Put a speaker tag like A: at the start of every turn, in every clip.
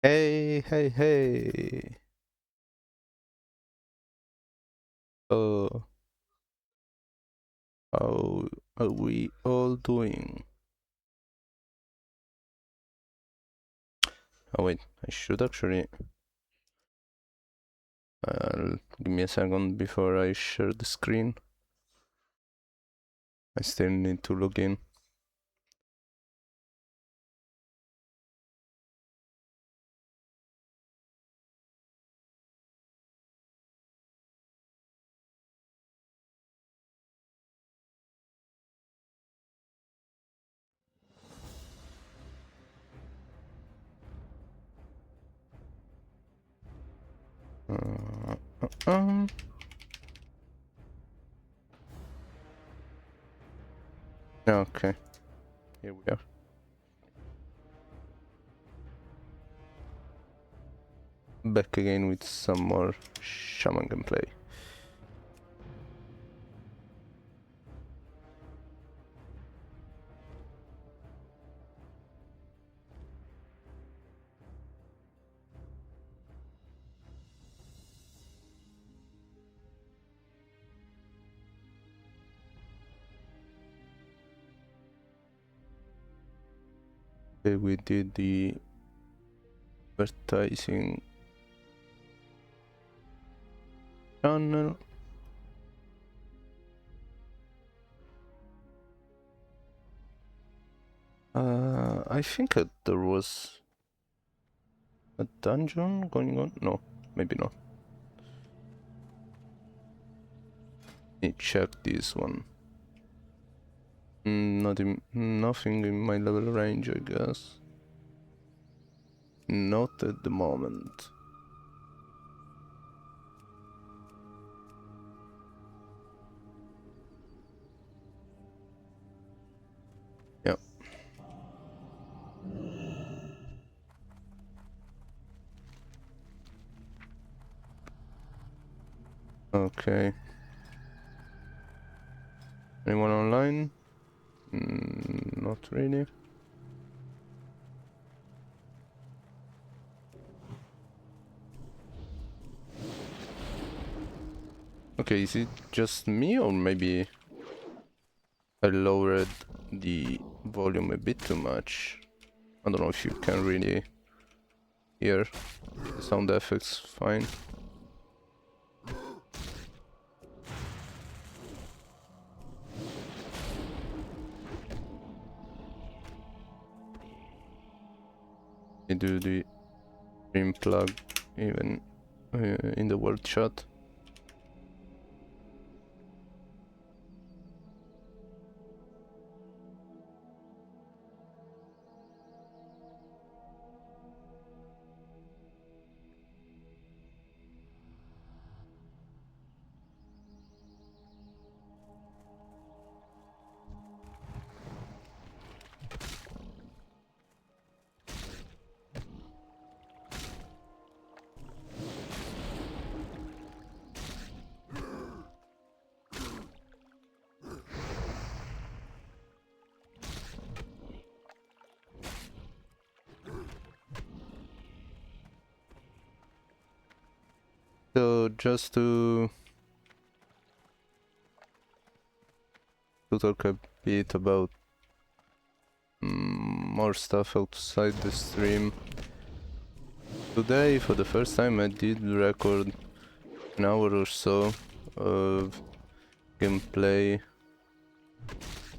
A: Hey, hey, hey. Oh, how are we all doing? Oh wait, I should actually give me a second before I share the screen. I still need to log in. Uh, uh, um. Okay, here we are. Back again with some more shaman gameplay. Okay, we did the advertising channel. I think there was a dungeon going on. No, maybe not. Let me check this one. Nothing in my level range, I guess. Not at the moment. Yeah. Okay. Anyone online? Not really. Okay, is it just me or maybe I lowered the volume a bit too much? I don't know if you can really hear the sound effects fine. I do the stream plug even in the word chat. So just to talk a bit about more stuff outside the stream. Today, for the first time, I did record an hour or so of gameplay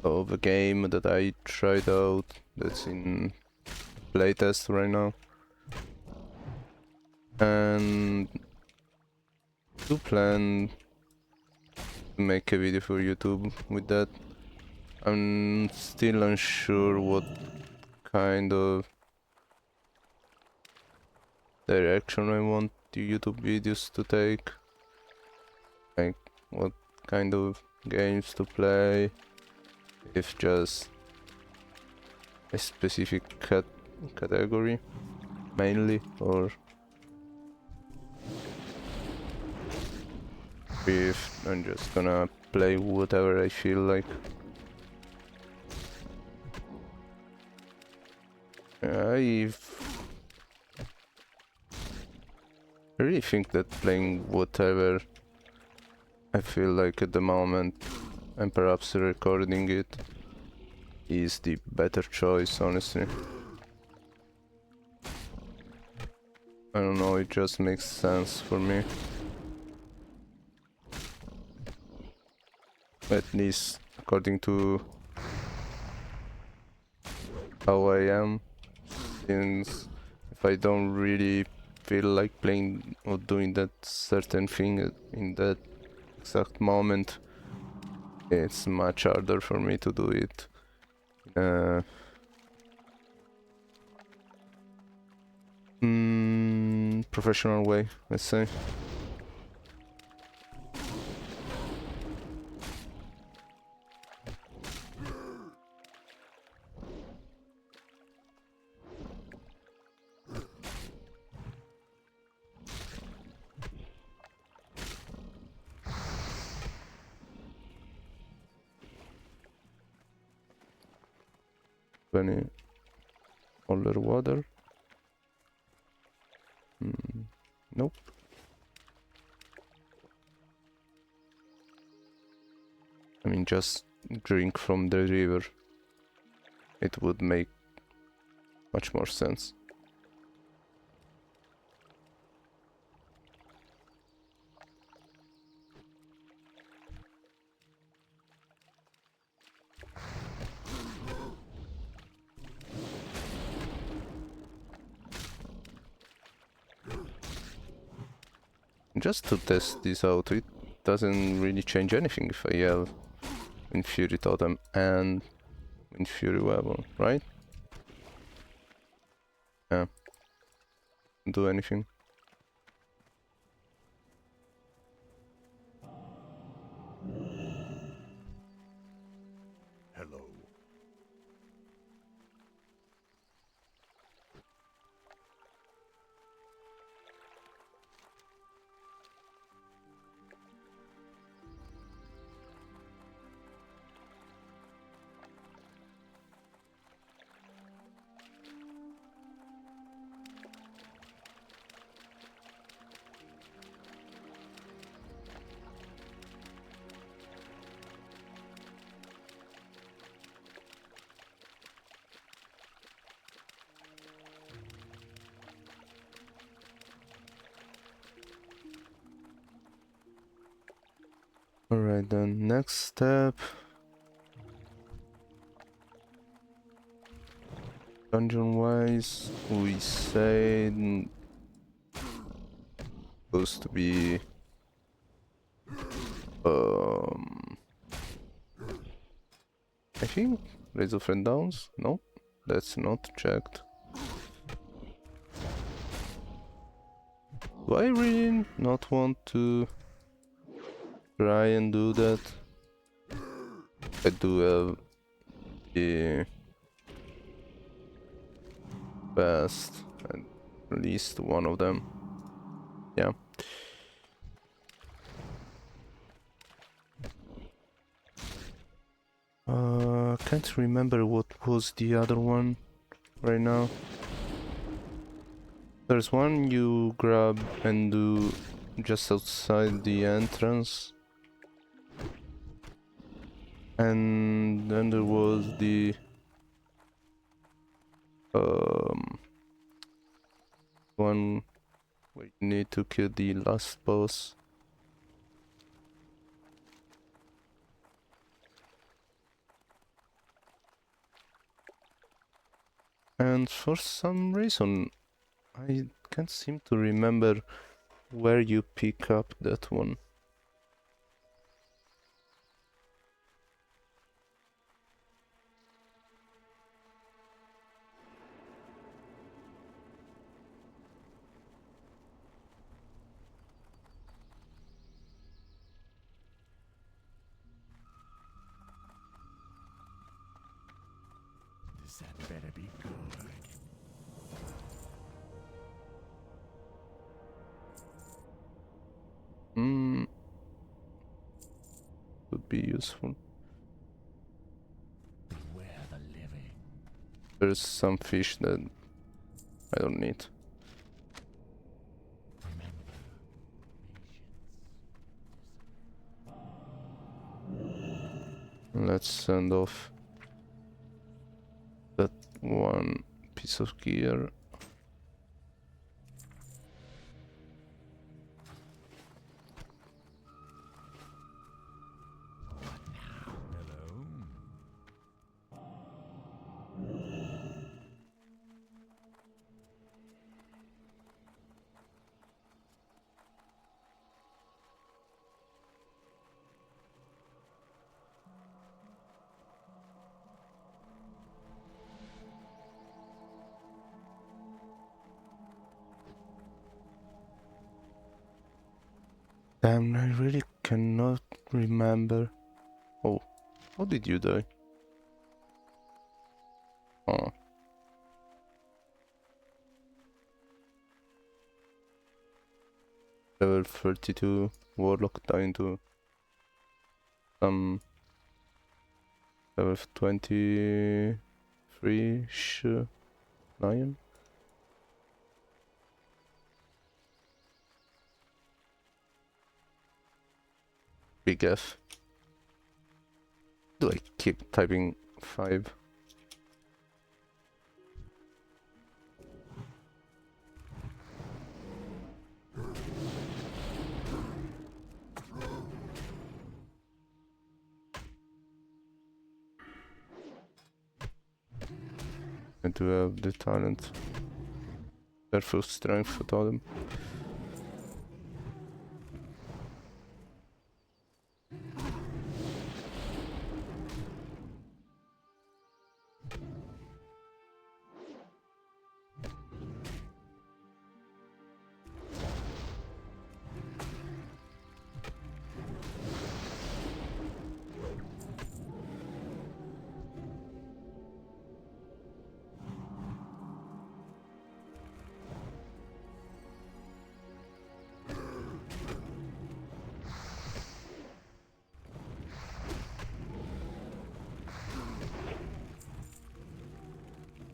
A: of a game that I tried out that's in playtest right now. And do plan to make a video for YouTube with that. I'm still unsure what kind of direction I want the YouTube videos to take. Like what kind of games to play, if just a specific category mainly, or if I'm just gonna play whatever I feel like. I've I really think that playing whatever I feel like at the moment, and perhaps recording it, is the better choice, honestly. I don't know, it just makes sense for me. At least according to how I am, since if I don't really feel like playing or doing that certain thing in that exact moment, it's much harder for me to do it in a professional way, let's say. Any older water? Nope. I mean, just drink from the river. It would make much more sense. Just to test this out, it doesn't really change anything if I yell in Fury Totem and in Fury Weapon, right? Yeah. Do anything.
B: Hello.
A: Alright then, next step. Dungeon wise, we said supposed to be I think Raise of and Downs? No, that's not checked. Do I really not want to try and do that? I do have the best, at least one of them. Yeah. Can't remember what was the other one right now. There's one you grab and do just outside the entrance. And then there was the one where you need to kill the last boss. And for some reason I can't seem to remember where you pick up that one.
B: This had better be good.
A: Would be useful.
B: Beware the living.
A: There's some fish that I don't need.
B: Remember,
A: let's send off that one piece of gear.
B: Hello.
A: Damn, I really cannot remember. Oh, how did you die? Oh. Level 32 Warlock dying to some level 23-ish Lion. Big F. Do I keep typing 5? I do have the talent. Therefore strength for totem.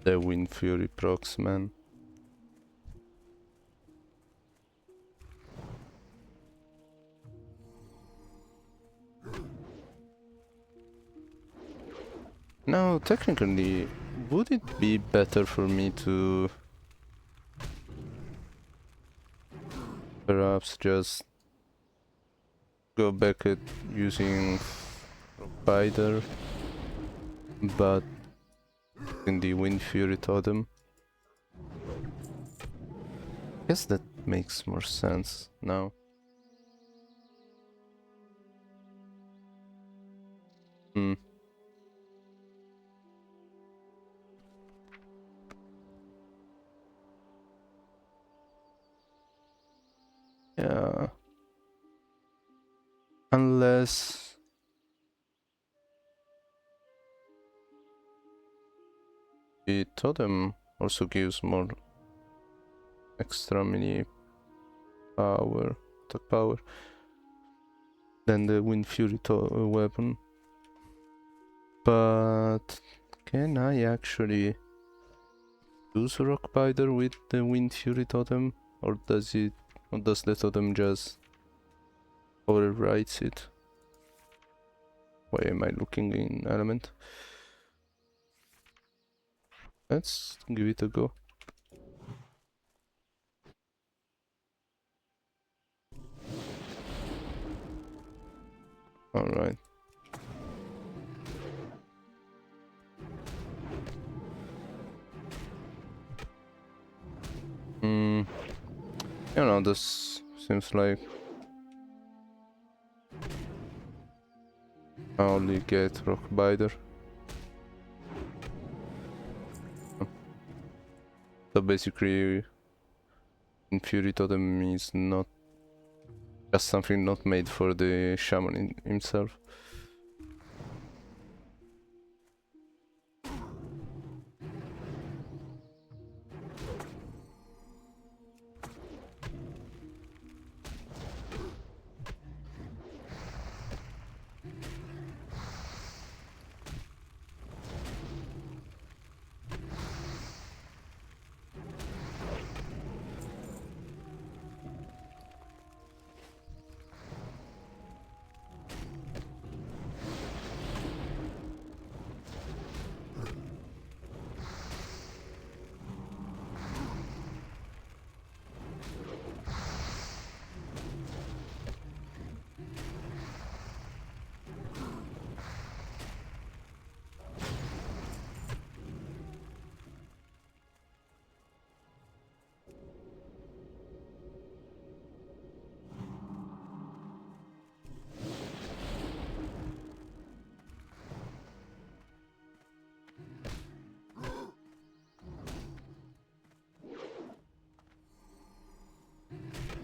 A: The Wind Fury procs, man. Now, technically, would it be better for me to perhaps just go back at using Spider, but in the Wind Fury totem? Guess that makes more sense now. Hmm. Yeah. Unless the totem also gives more extra mini power, attack power, than the Wind Fury weapon. But can I actually use Rock Biter with the Wind Fury totem, or does the totem just overrides it? Why am I looking in element? Let's give it a go. Alright. You know, this seems like I only get Rock Biter. So basically, Fury Totem is not just something not made for the shaman himself.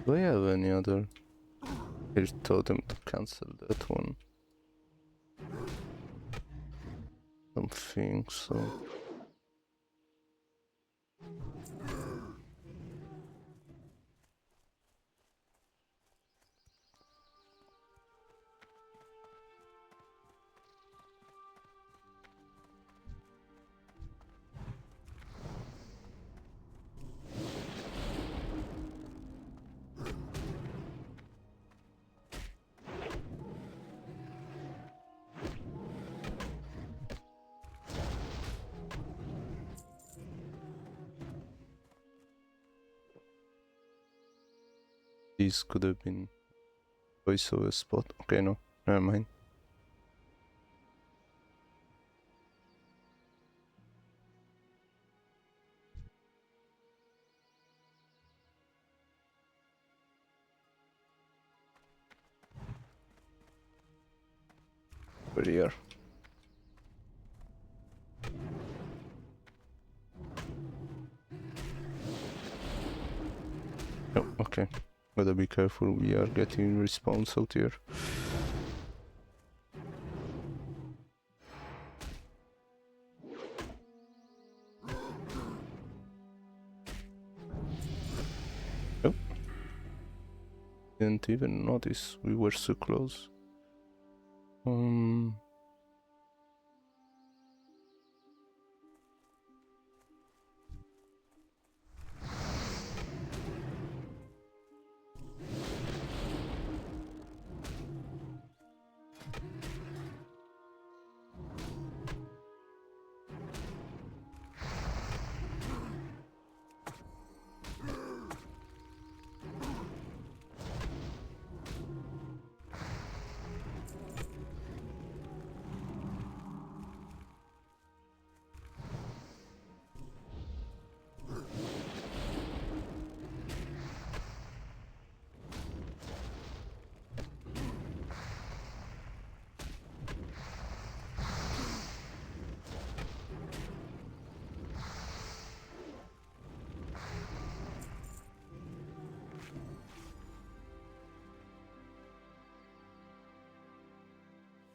A: Do I have any other? I told him to cancel that one. Don't think so. This could have been voiceover spot. Okay, no, never mind. Over here. Oh, okay. Gotta be careful, we are getting respawns out here. Oh. Didn't even notice, we were so close.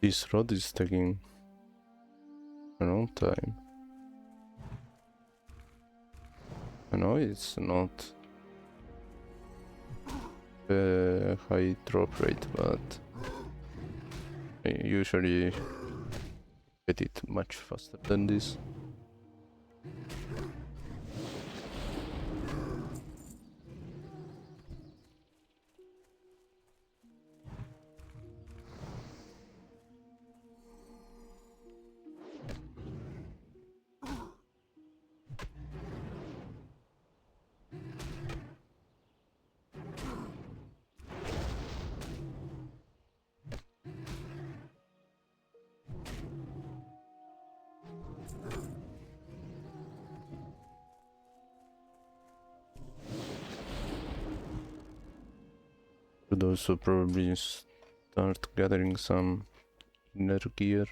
A: This road is taking a long time. I know it's not a high drop rate, but I usually get it much faster than this. Should also probably start gathering some inner gear,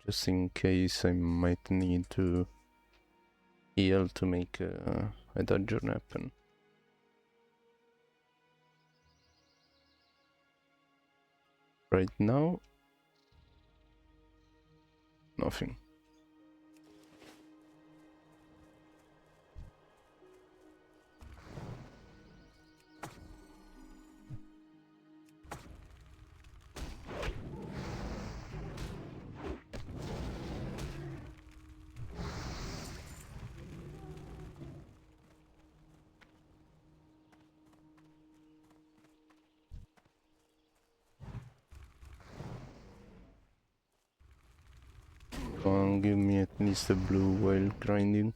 A: just in case I might need to heal to make a dungeon happen. Right now, nothing. Come on, give me at least a blue while grinding.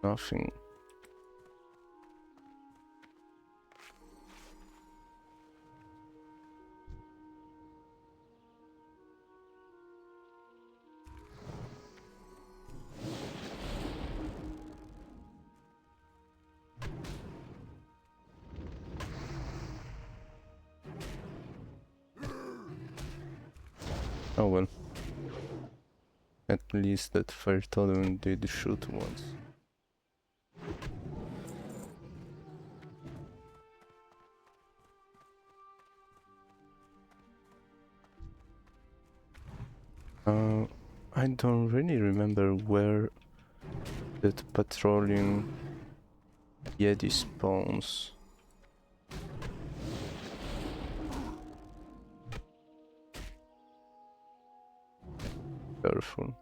A: Nothing. Oh well. At least that fire totem did shoot once. I don't really remember where that patrolling Yeti spawns. Careful.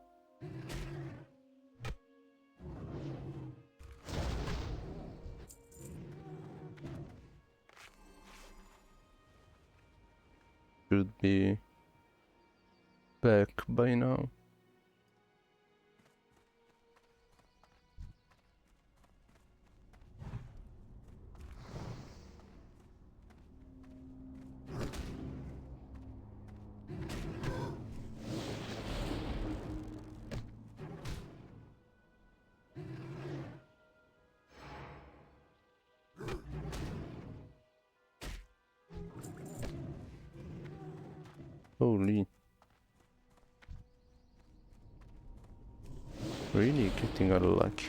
A: Should be back by now. Holy. Really getting a luck.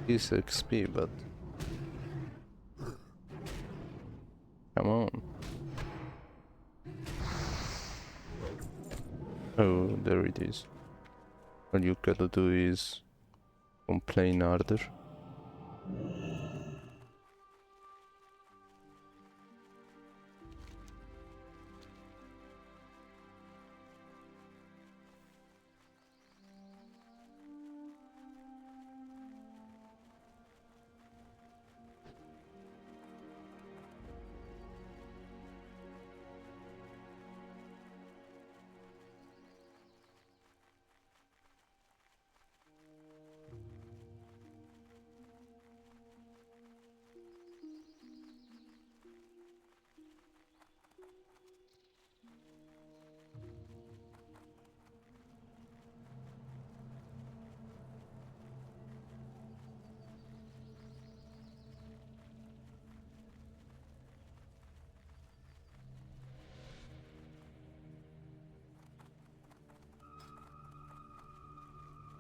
A: Is XP, but come on. Oh, there it is. All you gotta do is complain harder.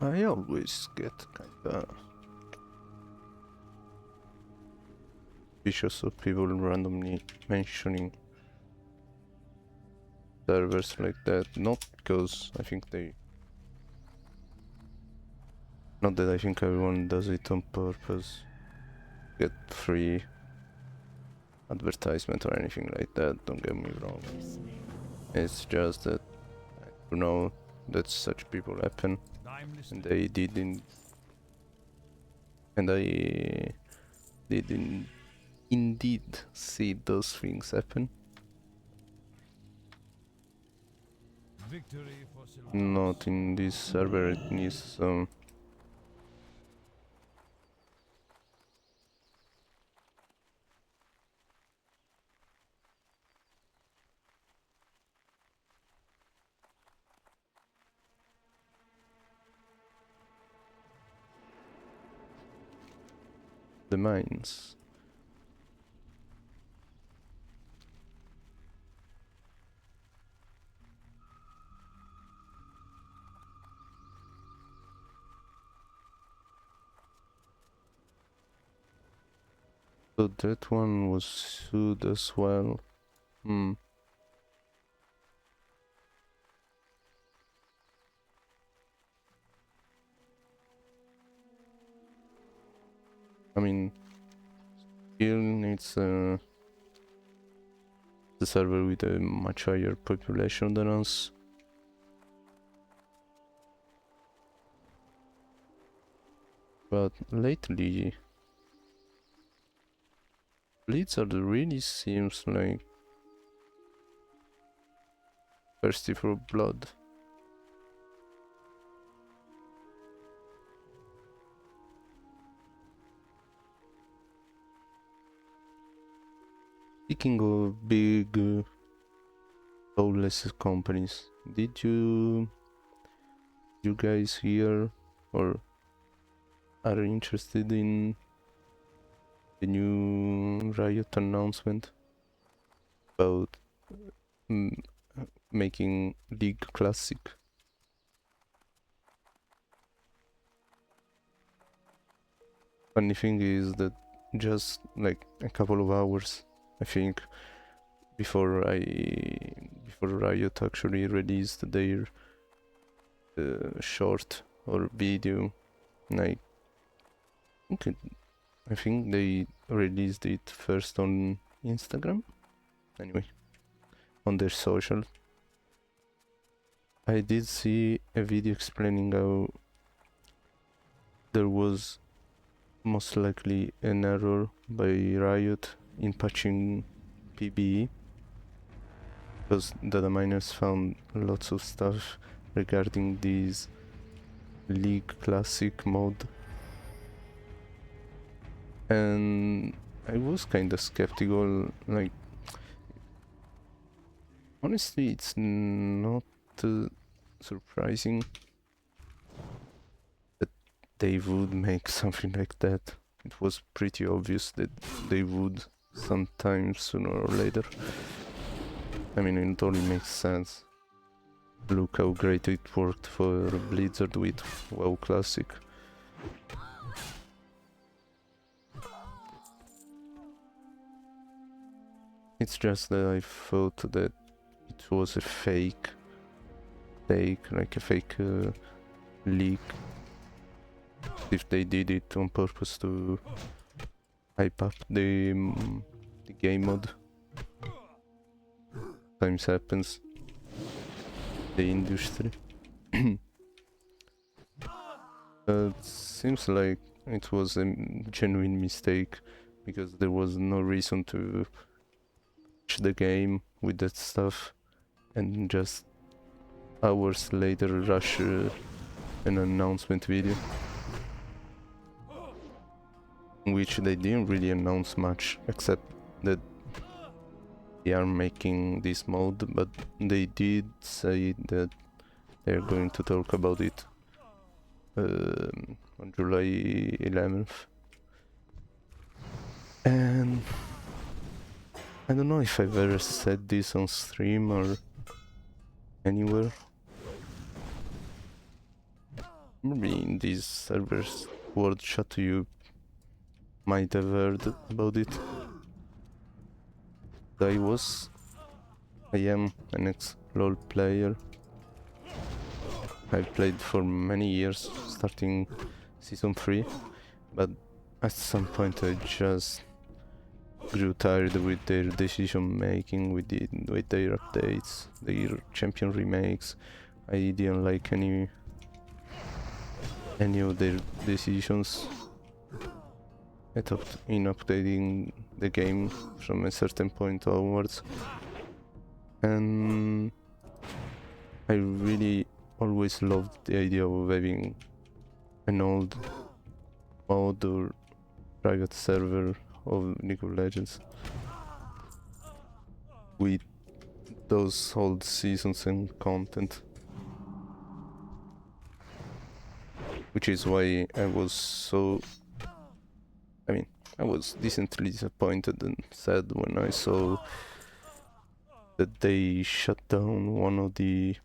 A: I always get kinda suspicious of people randomly mentioning servers like that. Not because I think they... Not that I think everyone does it on purpose. Get free advertisement or anything like that, don't get me wrong. It's just that you know that such people happen, and they didn't, and I didn't indeed see those things happen.
B: Victory for Sylvanas.
A: Not in this server, it needs some... the mines. So that one was sued as well. Hmm. I mean, still needs the server with a much higher population than us. But lately, Blizzard really seems like thirsty for blood. Speaking of big soulless companies, did you guys hear or are interested in the new Riot announcement about mm, making League Classic? Funny thing is that just like a couple of hours, I think, before Riot actually released their short or video, like I think they released it first on Instagram. Anyway, on their social, I did see a video explaining how there was most likely an error by Riot in patching PBE, because data miners found lots of stuff regarding this League Classic mode, and I was kinda skeptical. Like, honestly, it's not surprising that they would make something like that. It was pretty obvious that they would sometime sooner or later. I mean, it only makes sense. Look how great it worked for Blizzard with WoW Classic. It's just that I thought that it was a fake, like a fake leak. If they did it on purpose to hype up the game mode. Times happens. The industry. It seems like it was a genuine mistake, because there was no reason to patch the game with that stuff and just hours later rush an announcement video, in which they didn't really announce much except that they are making this mode, but they did say that they're going to talk about it on July 11th. And I don't know if I've ever said this on stream or anywhere. Maybe in these servers word chat you might have heard about it. I am an ex-LoL player. I've played for many years, starting season 3, but at some point I just grew tired with their decision making, with their updates, their champion remakes. I didn't like any of their decisions. I thought in updating the game from a certain point onwards, and I really always loved the idea of having an old mod or private server of League of Legends with those old seasons and content, which is why I was decently disappointed and sad when I saw that they shut down one of the,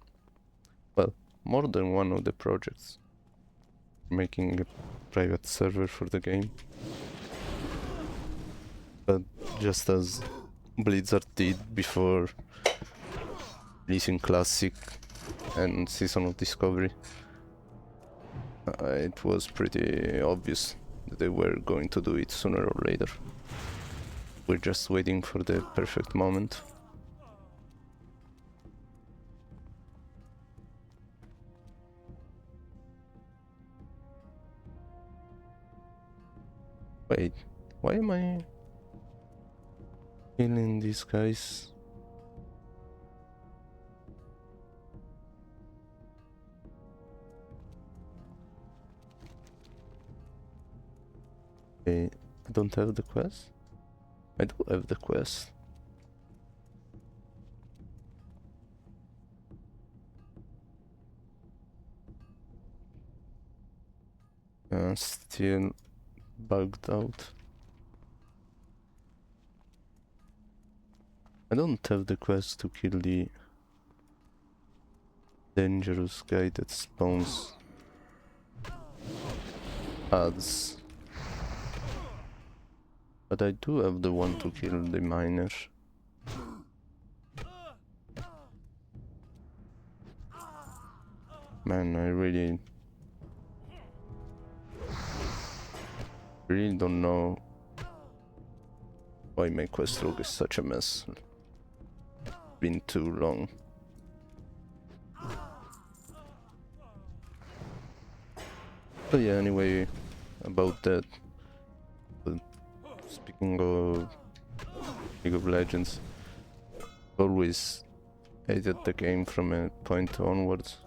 A: well, more than one of the projects making a private server for the game. But just as Blizzard did before releasing Classic and Season of Discovery, it was pretty obvious that they were going to do it sooner or later. We're just waiting for the perfect moment. Wait, why am I feeling these guys? Okay, I don't have the quest? I do have the quest. Still bugged out. I don't have the quest to kill the dangerous guy that spawns ads. But I do have the one to kill the miner. Man, I really don't know why my quest log is such a mess. Been too long. But yeah, anyway, about that. Speaking of League of Legends, always hated the game from a point onwards.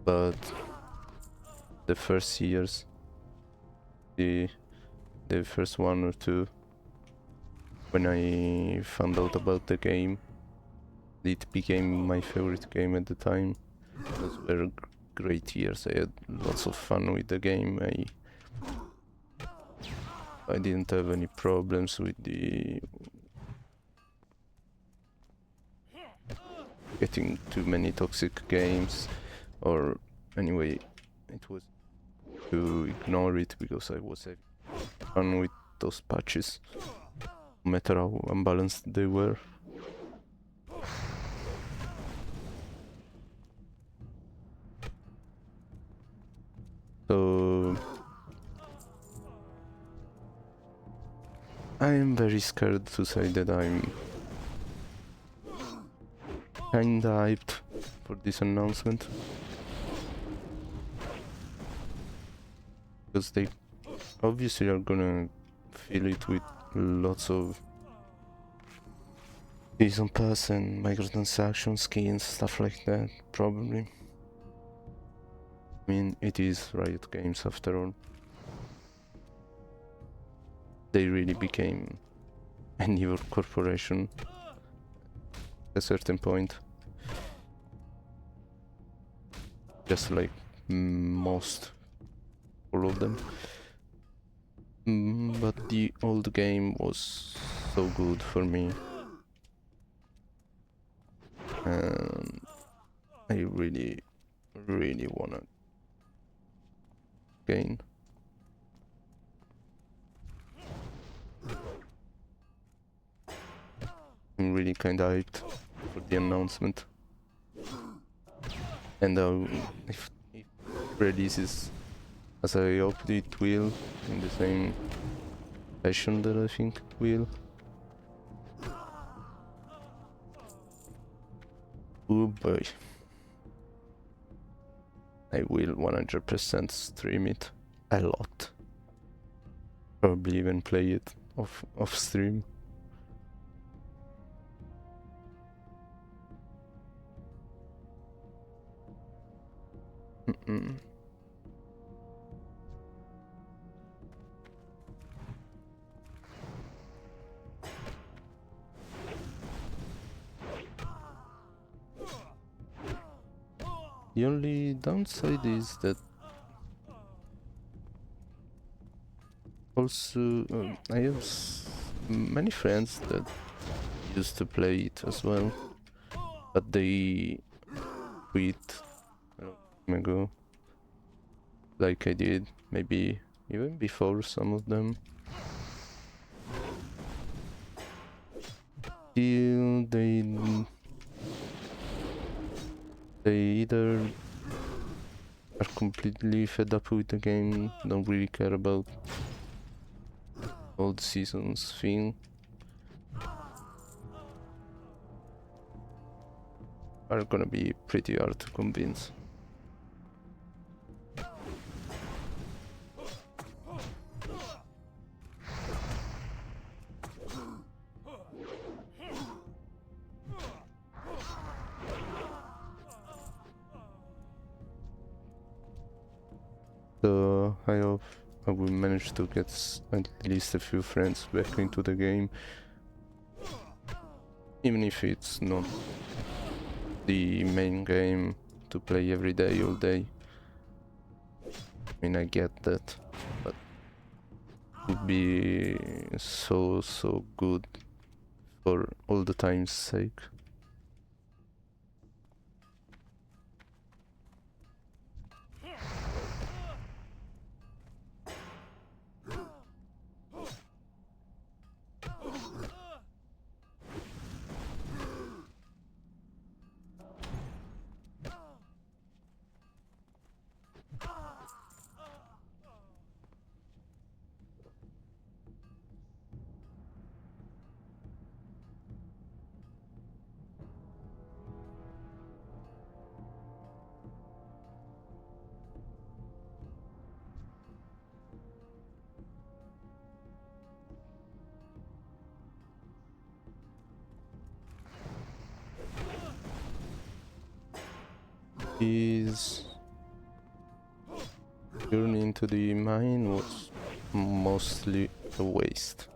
A: But the first years, the first 1 or 2, when I found out about the game, it became my favorite game at the time. Those were great years. I had lots of fun with the game. I didn't have any problems with the getting too many toxic games, or anyway, it was to ignore it because I was having fun with those patches, no matter how unbalanced they were. So I am very scared to say that I'm kinda hyped for this announcement, because they obviously are gonna fill it with lots of season pass and microtransaction skins, stuff like that, probably. I mean, it is Riot Games after all. They really became an evil corporation at a certain point. Just like most, all of them. But the old game was so good for me. And I really wanna gain. I'm really kinda hyped for the announcement. And if it releases as I hope it will, in the same fashion that I think it will. Oh boy. I will 100% stream it a lot. Probably even play it off stream. The only downside is that also I have many friends that used to play it as well, but they quit a long time ago, like I did, maybe even before some of them. Still, they either are completely fed up with the game, don't really care about all the seasons thing, are gonna be pretty hard to convince. So I hope I will manage to get at least a few friends back into the game. Even if it's not the main game to play every day, all day. I mean, I get that, but it would be so good for all the time's sake. His journey into the mine was mostly a waste.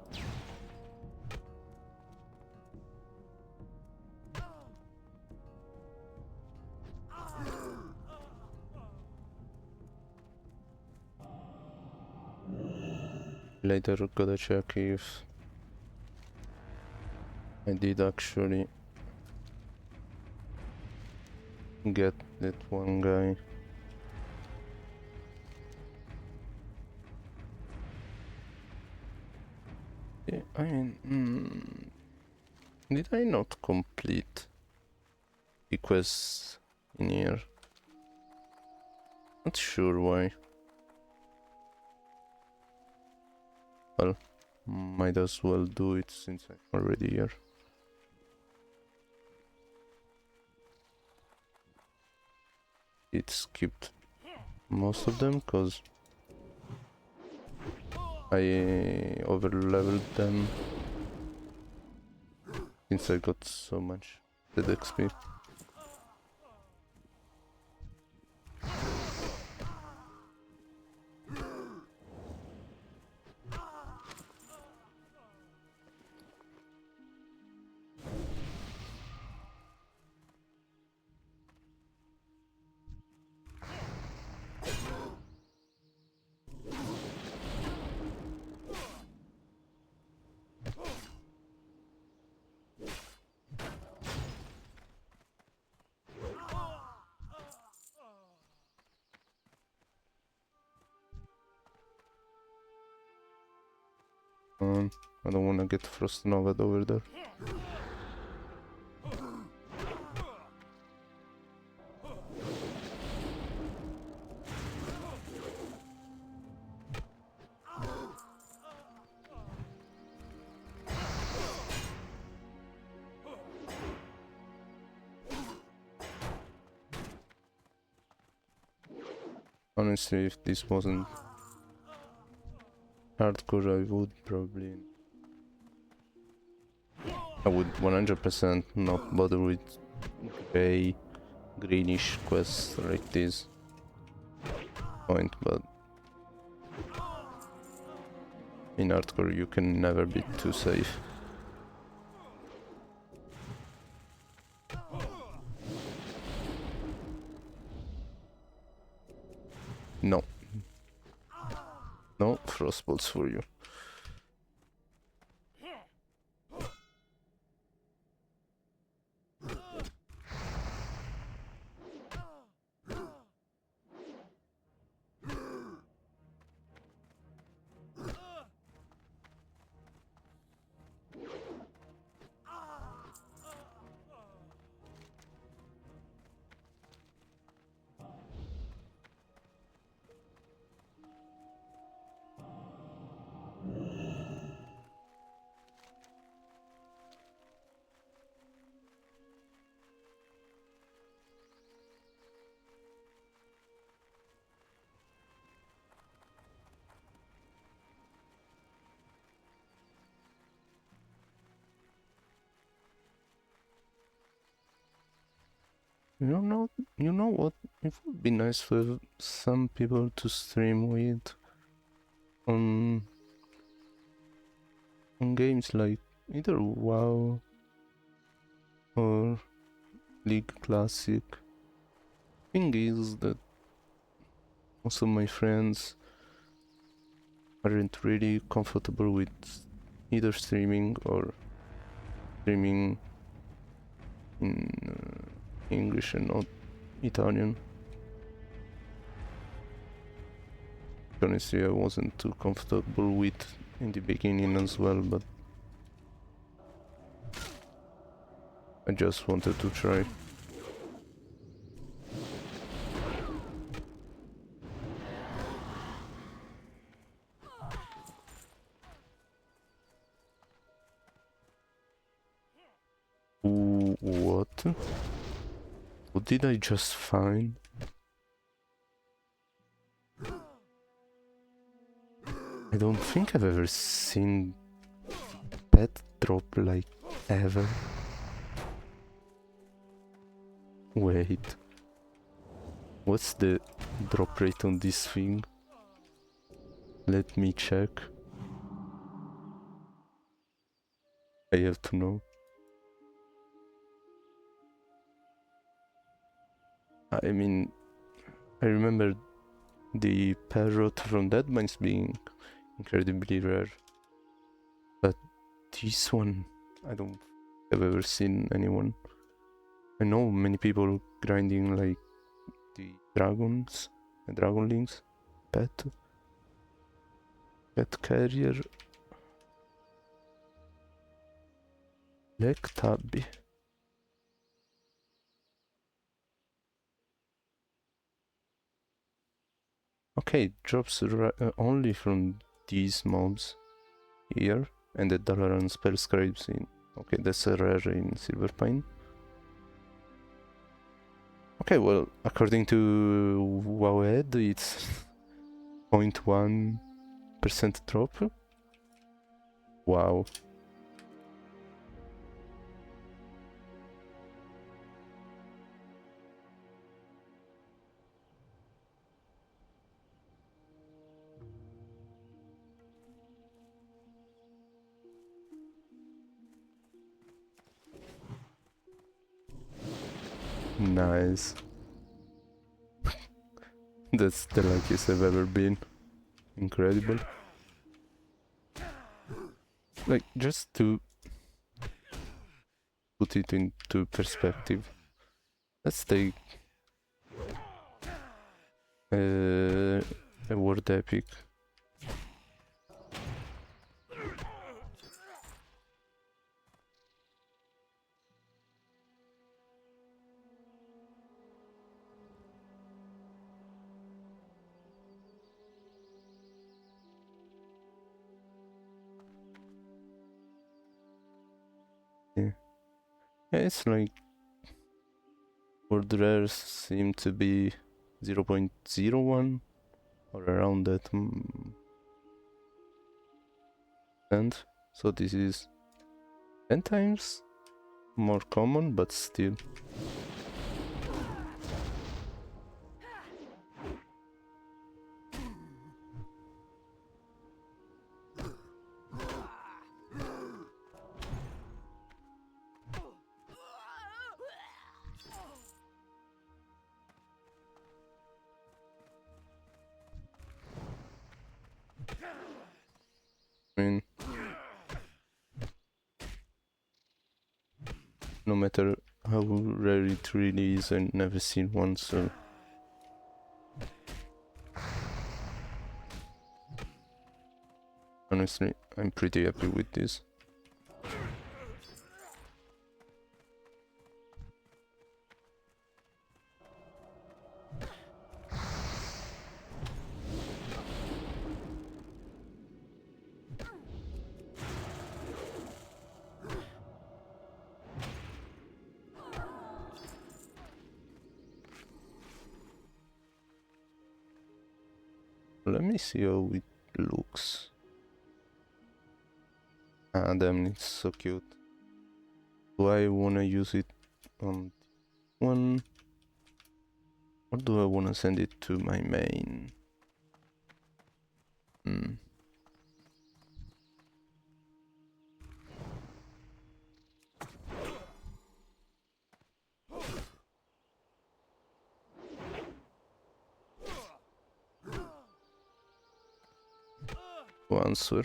A: Later gotta check if I did actually get that one guy. Yeah, I mean, did I not complete the quests in here? Not sure why. Well, might as well do it since I'm already here. It skipped most of them because I overleveled them since I got so much dead XP. I don't wanna get Frost Nova over there. Honestly, if this wasn't hardcore, I would 100% not bother with gray, greenish quests like this point, but in hardcore you can never be too safe. No. No frostbolts for you. You know what? It would be nice for some people to stream with. on games like either WoW or League Classic. Thing is that most of my friends aren't really comfortable with either streaming or streaming in English and not Italian. Honestly, I wasn't too comfortable with in the beginning as well, but I just wanted to try. Ooh, what? What did I just find? I don't think I've ever seen pet drop like ever. Wait. What's the drop rate on this thing? Let me check. I have to know. I mean, I remember the parrot from Dead Mines being incredibly rare. But this one, I don't have ever seen anyone. I know many people grinding like the dragons, the dragonlings, pet carrier, leg tabby. Okay, it drops only from these mobs here, and the Dalaran spell scribes in. Okay, that's a rare in Silverpine. Okay, well, according to Wowhead, it's 0.1% drop. Wow. Nice. That's the luckiest I've ever been. Incredible. Like, just to put it into perspective, let's take a word epic. Yeah, it's like word rares seem to be 0.01 or around that. And so this is 10 times more common, but still. I mean, no matter how rare it really is, I've never seen one, so honestly, I'm pretty happy with this. Let me see how it looks. Ah, damn, it's so cute. Do I wanna use it on one? Or do I wanna send it to my main? to answer.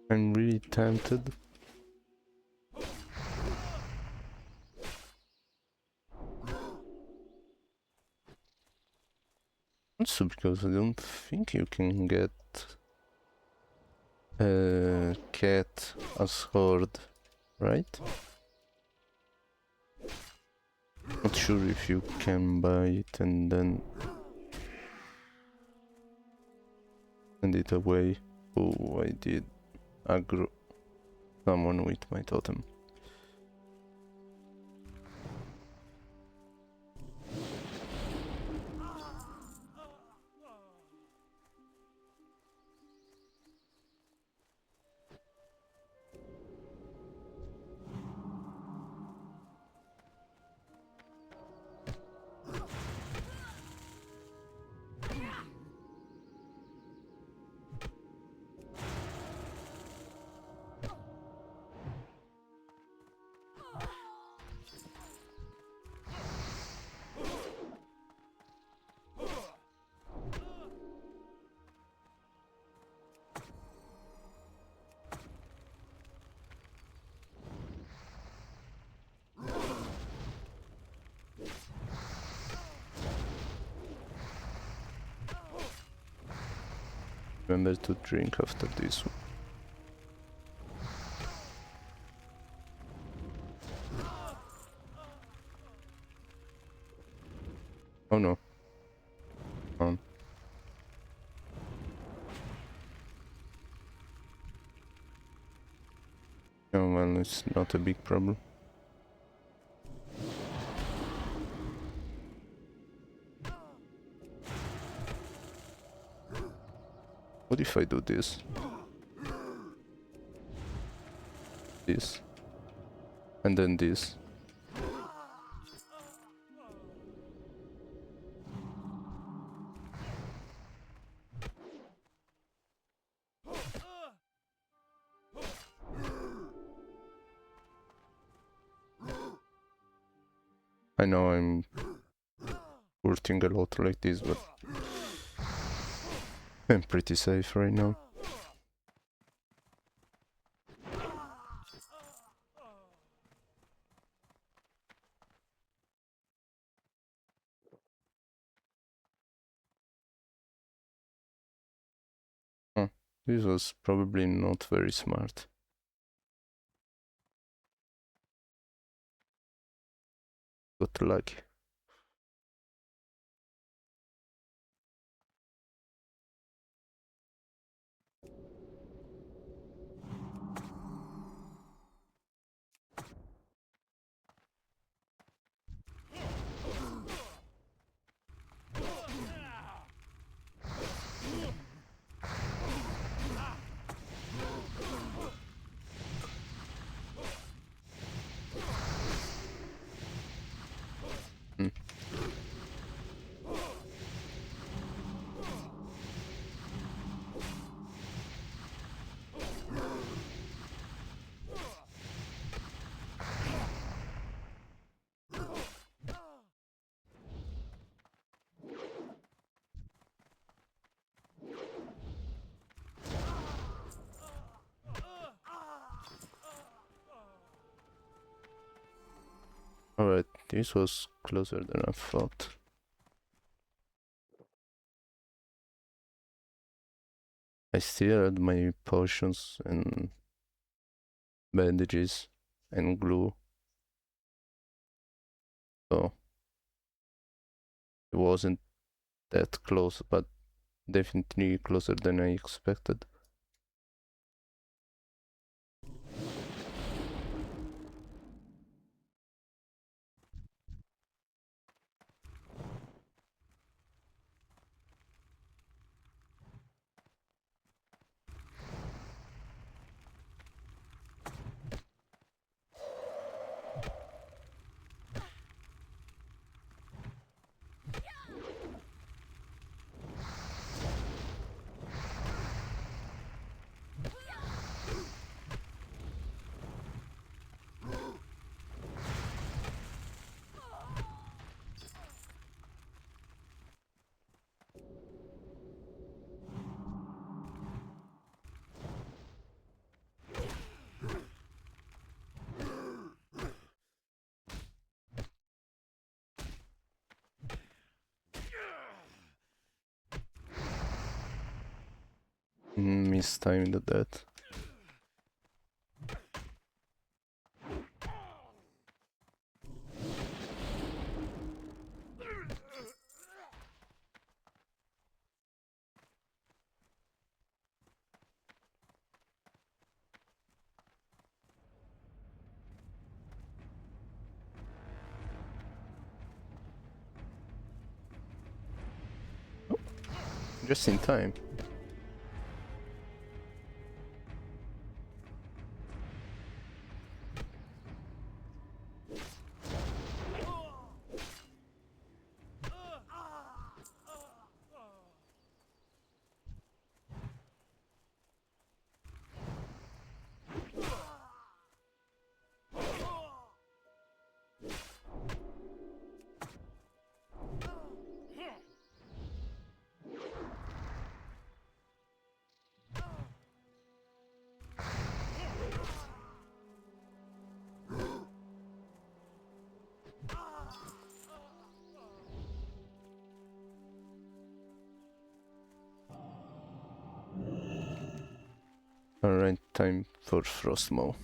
A: I'm really tempted. Also because I don't think you can get a cat as horde, right? Not sure if you can buy it and then send it away. Oh, I did aggro someone with my totem. Remember to drink after this one. Oh no. Oh well, it's not a big problem. What if I do this? This. And then this. I know I'm hurting a lot like this, but I'm pretty safe right now. Huh. This was probably not very smart. Got lucky. Hmm. Alright, this was closer than I thought. I still had my potions and bandages and glue, so it wasn't that close, but definitely closer than I expected. mistimed that. Just in time. Alright, time for Frostmow.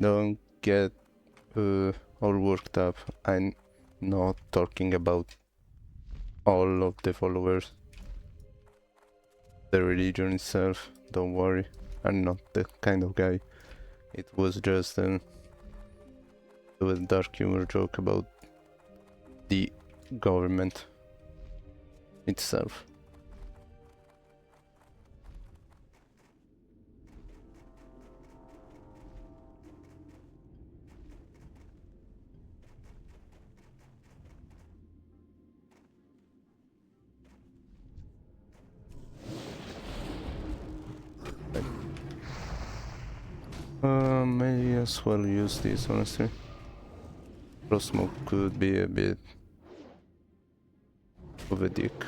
A: Don't get all worked up. I'm not talking about all of the followers. The religion itself, don't worry. I'm not that kind of guy. It was just a dark humor joke about the government itself. May as well use this, honestly. Frostmow could be a bit of a dick.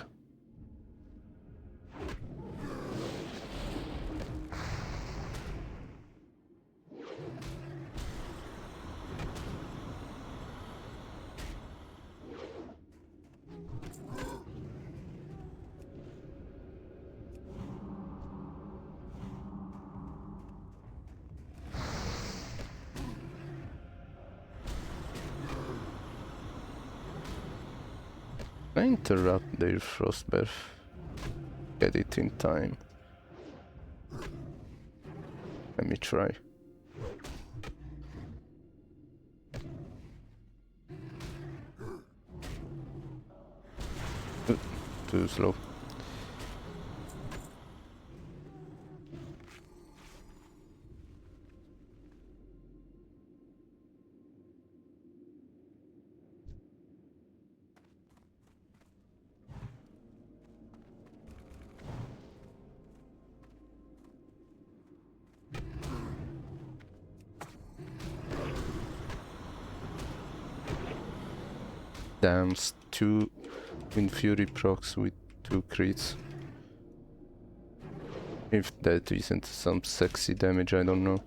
A: I interrupt their frostbirth. Get it in time. Let me try. Too slow. Damn, 2 Wind Fury procs with 2 crits. If that isn't some sexy damage, I don't know.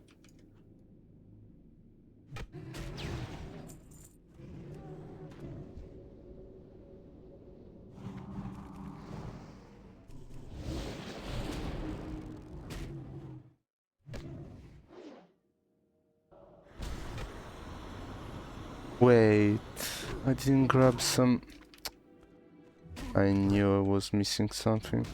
A: Wait, I didn't grab some. I knew I was missing something.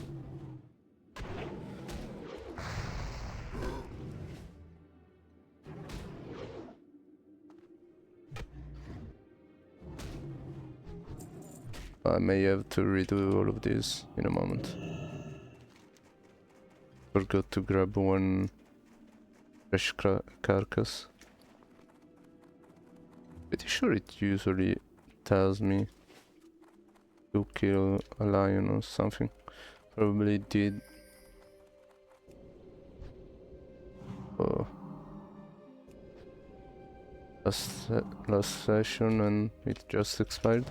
A: I may have to redo all of this in a moment. Forgot to grab one fresh carcass. Pretty sure it usually tells me to kill a lion or something. Probably did. Oh. Last session and it just expired.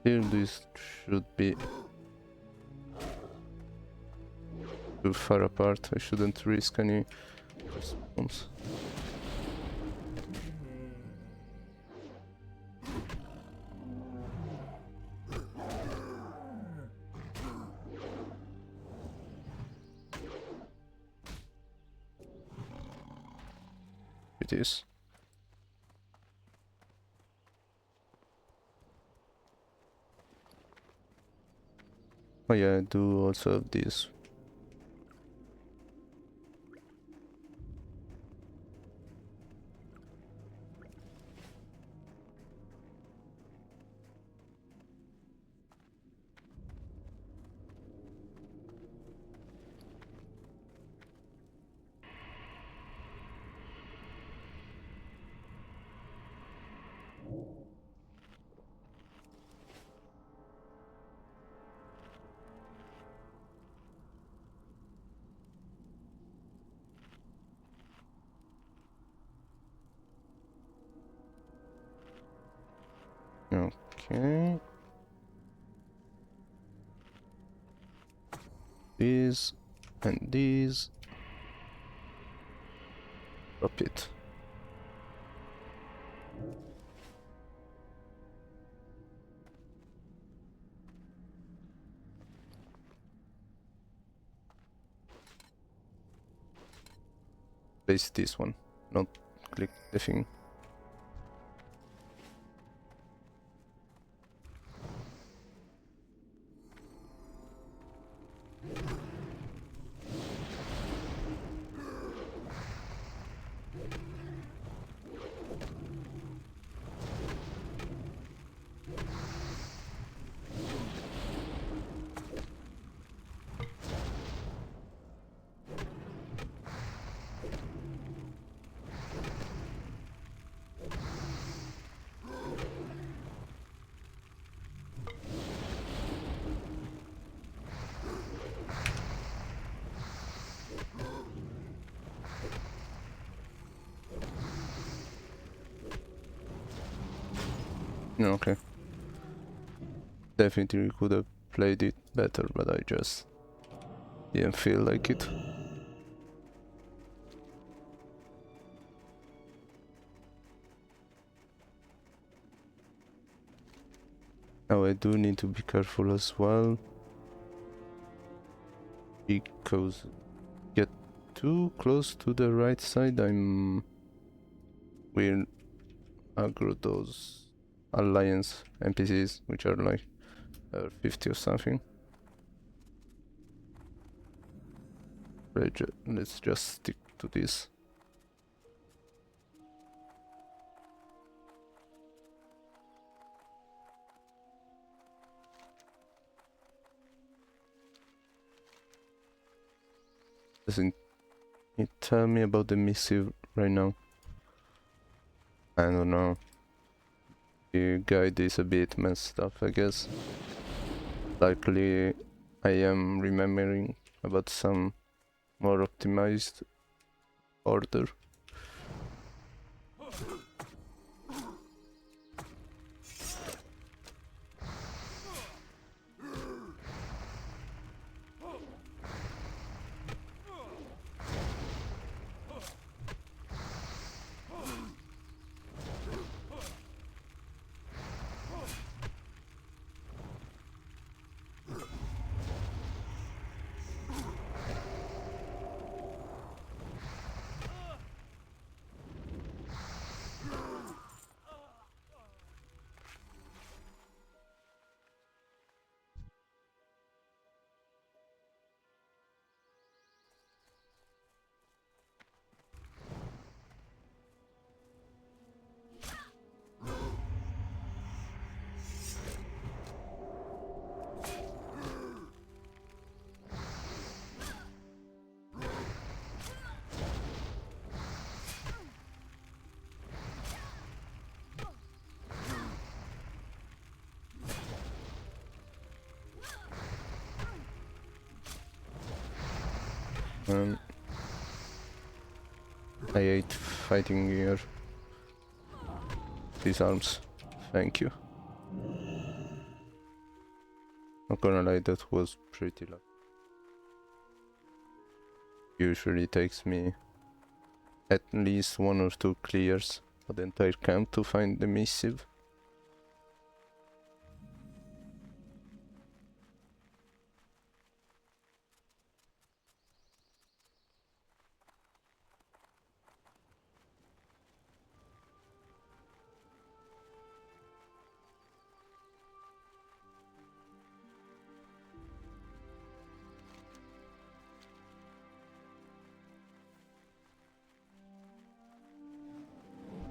A: Here this should be too far apart. I shouldn't risk any response. It is. Oh yeah, I do also have this. Okay. These and these. Drop it. Place this one, not click the thing. No, okay. Definitely could have played it better, but I just didn't feel like it. Now I do need to be careful as well, because get too close to the right side, will aggro those alliance NPCs, which are like 50 or something. Let's just stick to this. Doesn't it tell me about the missive right now? I don't know. The guide is a bit messed up, I guess. Likely I am remembering about some more optimized order. And I hate fighting here. These arms. Thank you. Not gonna lie, that was pretty lucky. Usually takes me at least 1 or 2 clears for the entire camp to find the missive.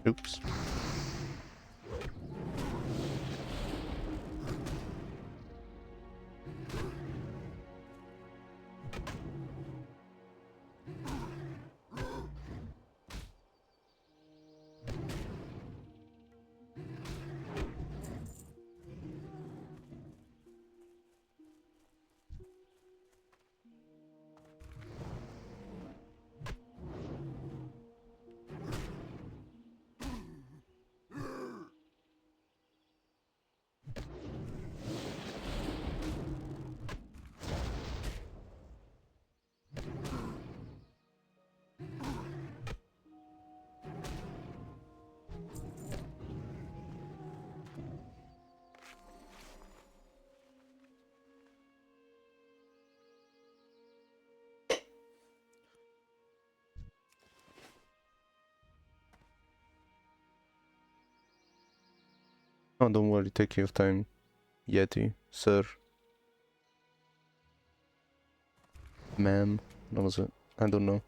A: Oops. Oh, don't worry, take your time, Yeti, sir, ma'am. What was it? I don't know.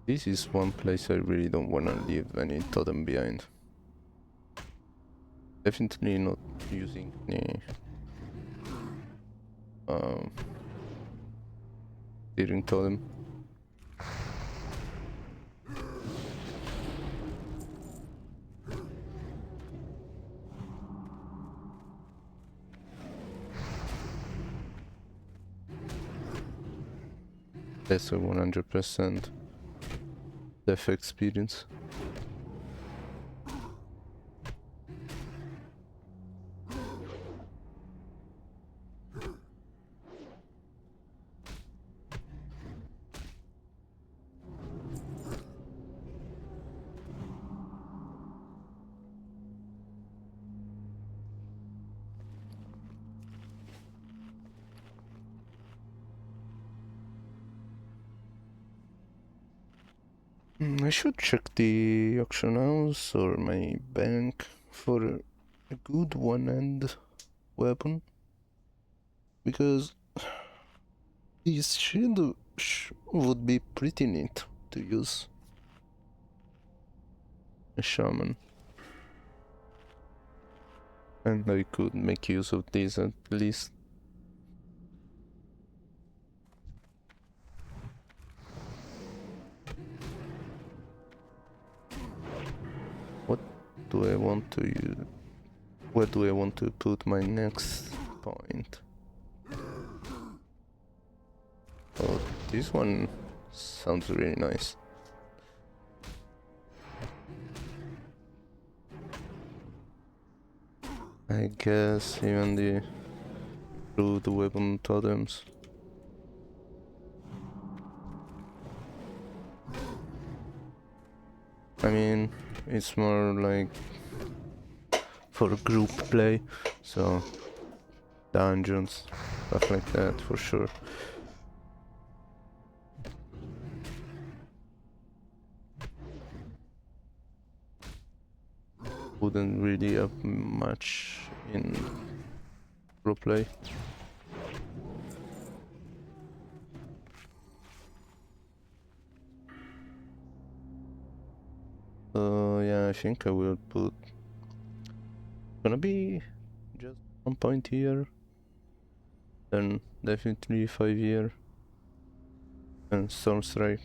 A: This is one place I really don't wanna leave any totem behind. Definitely not using any steering totem. That's a 100% death experience. I should check the auction house or my bank for a good one-hand weapon, because this shield would be pretty neat to use. A shaman. And I could make use of this at least. What do I want to use? Where do I want to put my next point? Oh, this one sounds really nice. I guess even the root weapon totems. I mean, it's more like for group play, so dungeons, stuff like that for sure. Wouldn't really have much in pro play. I think I will put gonna be just 1 point here, then definitely 5 here, and Storm Strike.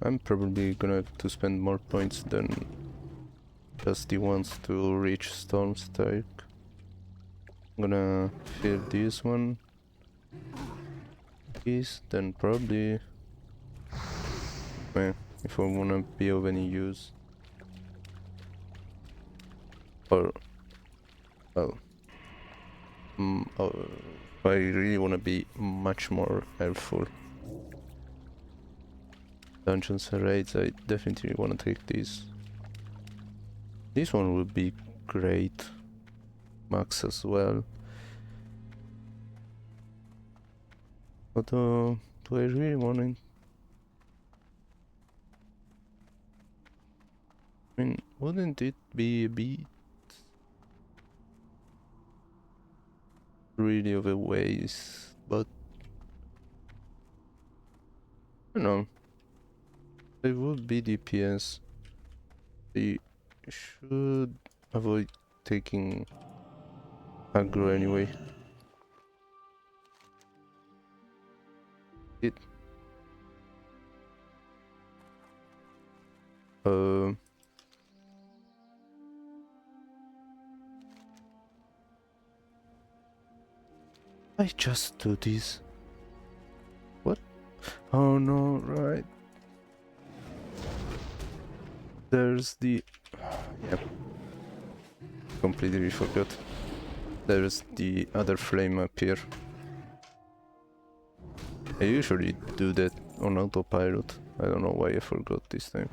A: I'm probably gonna have to spend more points than just the ones to reach Storm Strike. I'm gonna fill this one, this, then probably, if I wanna be of any use, or, well, if I really wanna be much more helpful. Dungeons and raids, I definitely wanna take these. This one would be great. Max as well. But do I really want it? I mean, wouldn't it be a bit really of a waste? But I don't know. They would be DPS. They should avoid taking aggro anyway. It. Uh. I just do this. What? Oh no! Right. There's the. Yep. Completely forgot. There's the other flame up here. I usually do that on autopilot. I don't know why I forgot this time.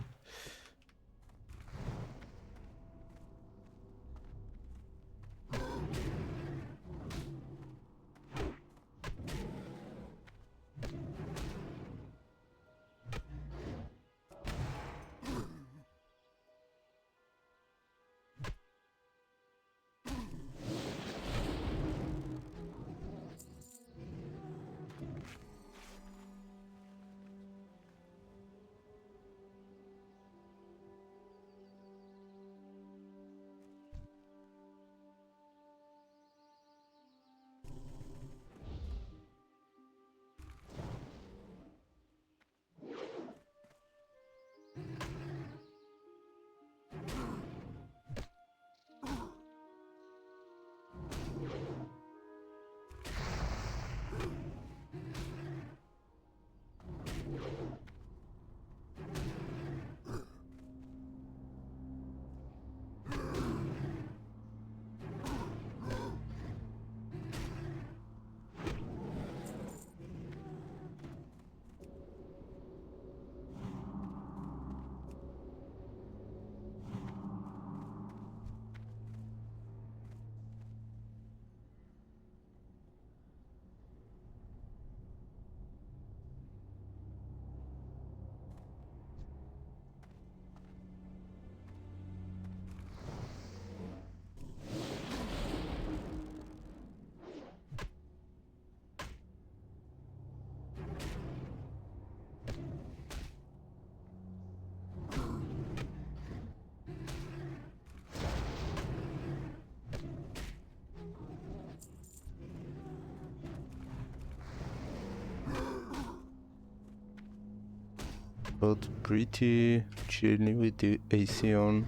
A: But pretty chilly with the AC on,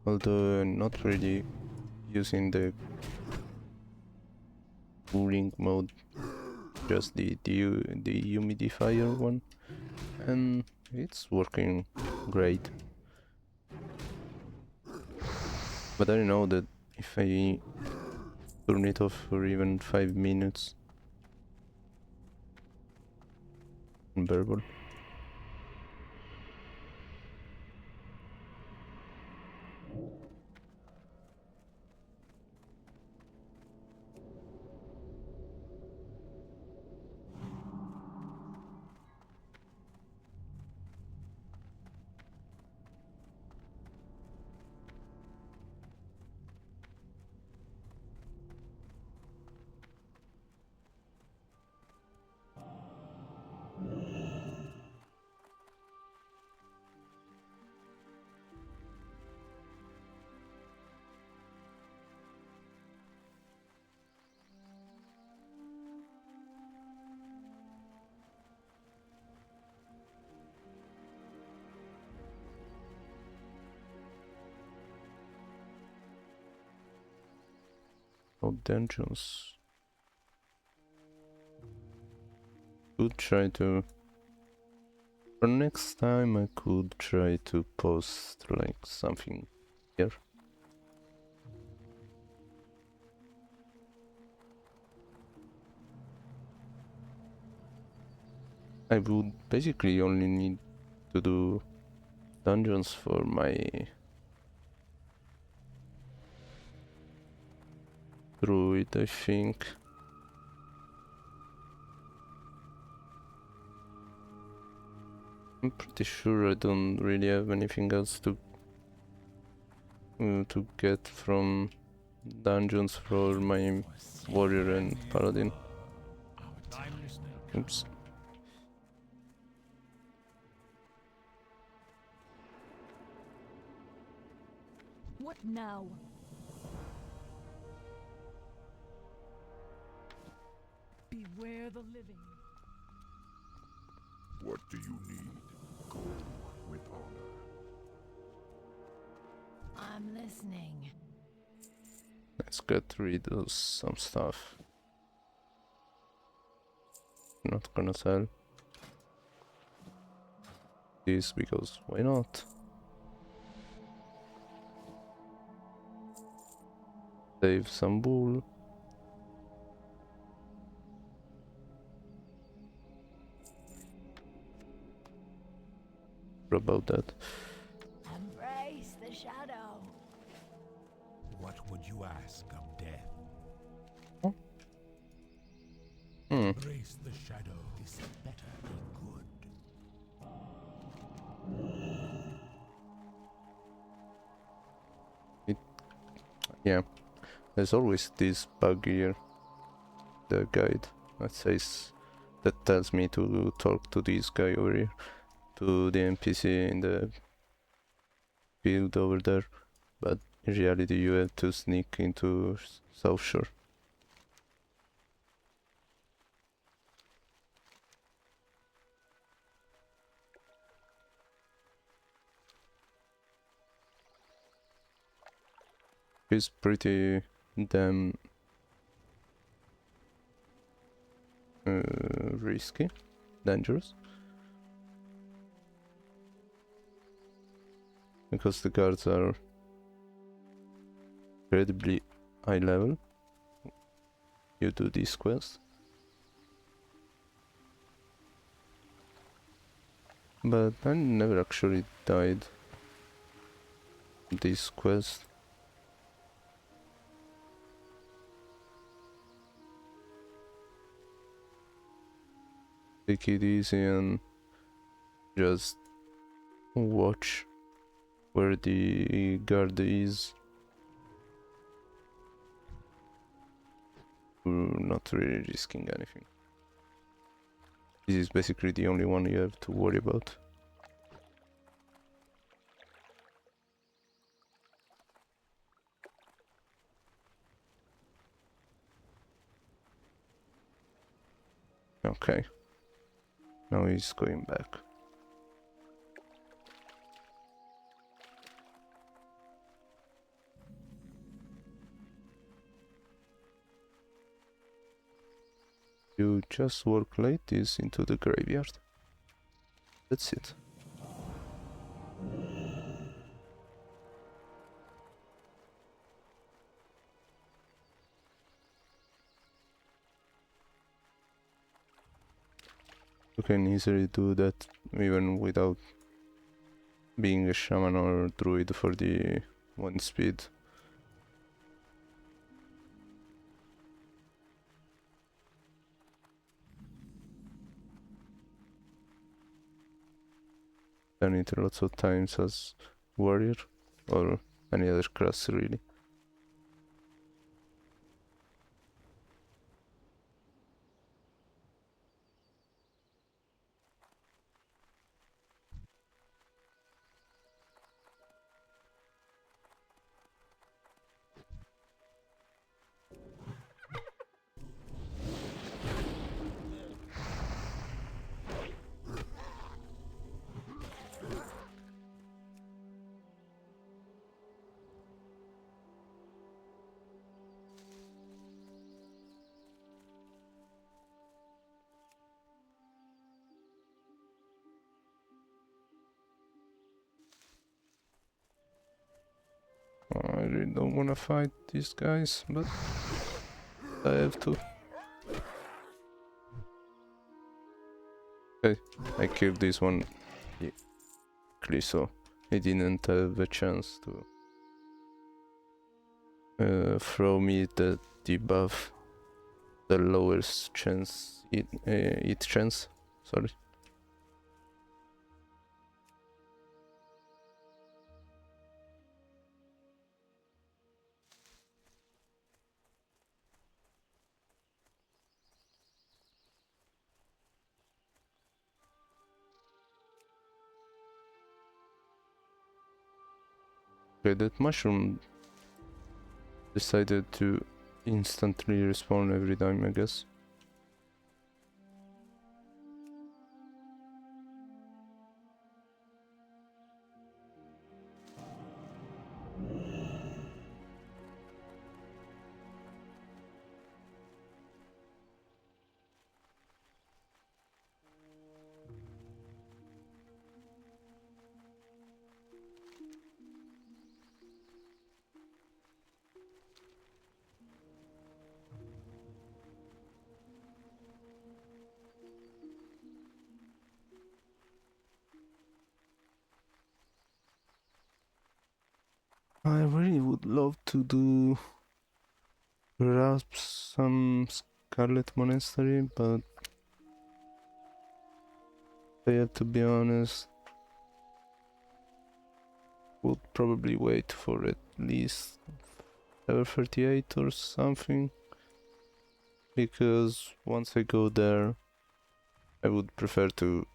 A: although not really using the cooling mode, just the humidifier one, and it's working great. But I know that if I turn it off for even 5 minutes, unbearable. of dungeons. Could try to. For next time, I could try to post like something here. I would basically only need to do dungeons for my druid, I think. I'm pretty sure I don't really have anything else to get from dungeons for my warrior and paladin.
B: I'm listening.
A: Oops.
C: What now? Beware the living.
D: What do you need? Go with honor.
C: I'm listening.
A: Let's get rid of some stuff. Not gonna sell this because why not? Save some wool. What about that?
C: Embrace the shadow.
B: What would you ask of death? Embrace the shadow. This better be good.
A: Yeah, there's always this bug here. The guide that tells me to talk to this guy over here, to the NPC in the field over there, but in reality you have to sneak into South Shore. It's pretty damn risky, dangerous, because the guards are incredibly high level. You do this quest, but I never actually died this quest. Take it easy and just watch where the guard is. We're not really risking anything. This is basically the only one you have to worry about. Okay. Now he's going back. You just work like this into the graveyard. That's it. You can easily do that even without being a shaman or druid for the 1 speed. Done it lots of times as warrior or any other class really. really don't wanna fight these guys, but I have to. Okay, I killed this one quickly, so he didn't have a chance to throw me the debuff, the lowest chance, it chance, sorry. Okay, that mushroom decided to instantly respawn every time, I guess. I really would love to do perhaps some Scarlet Monastery, but I have to be honest, would probably wait for at least level 38 or something, because once I go there, I would prefer to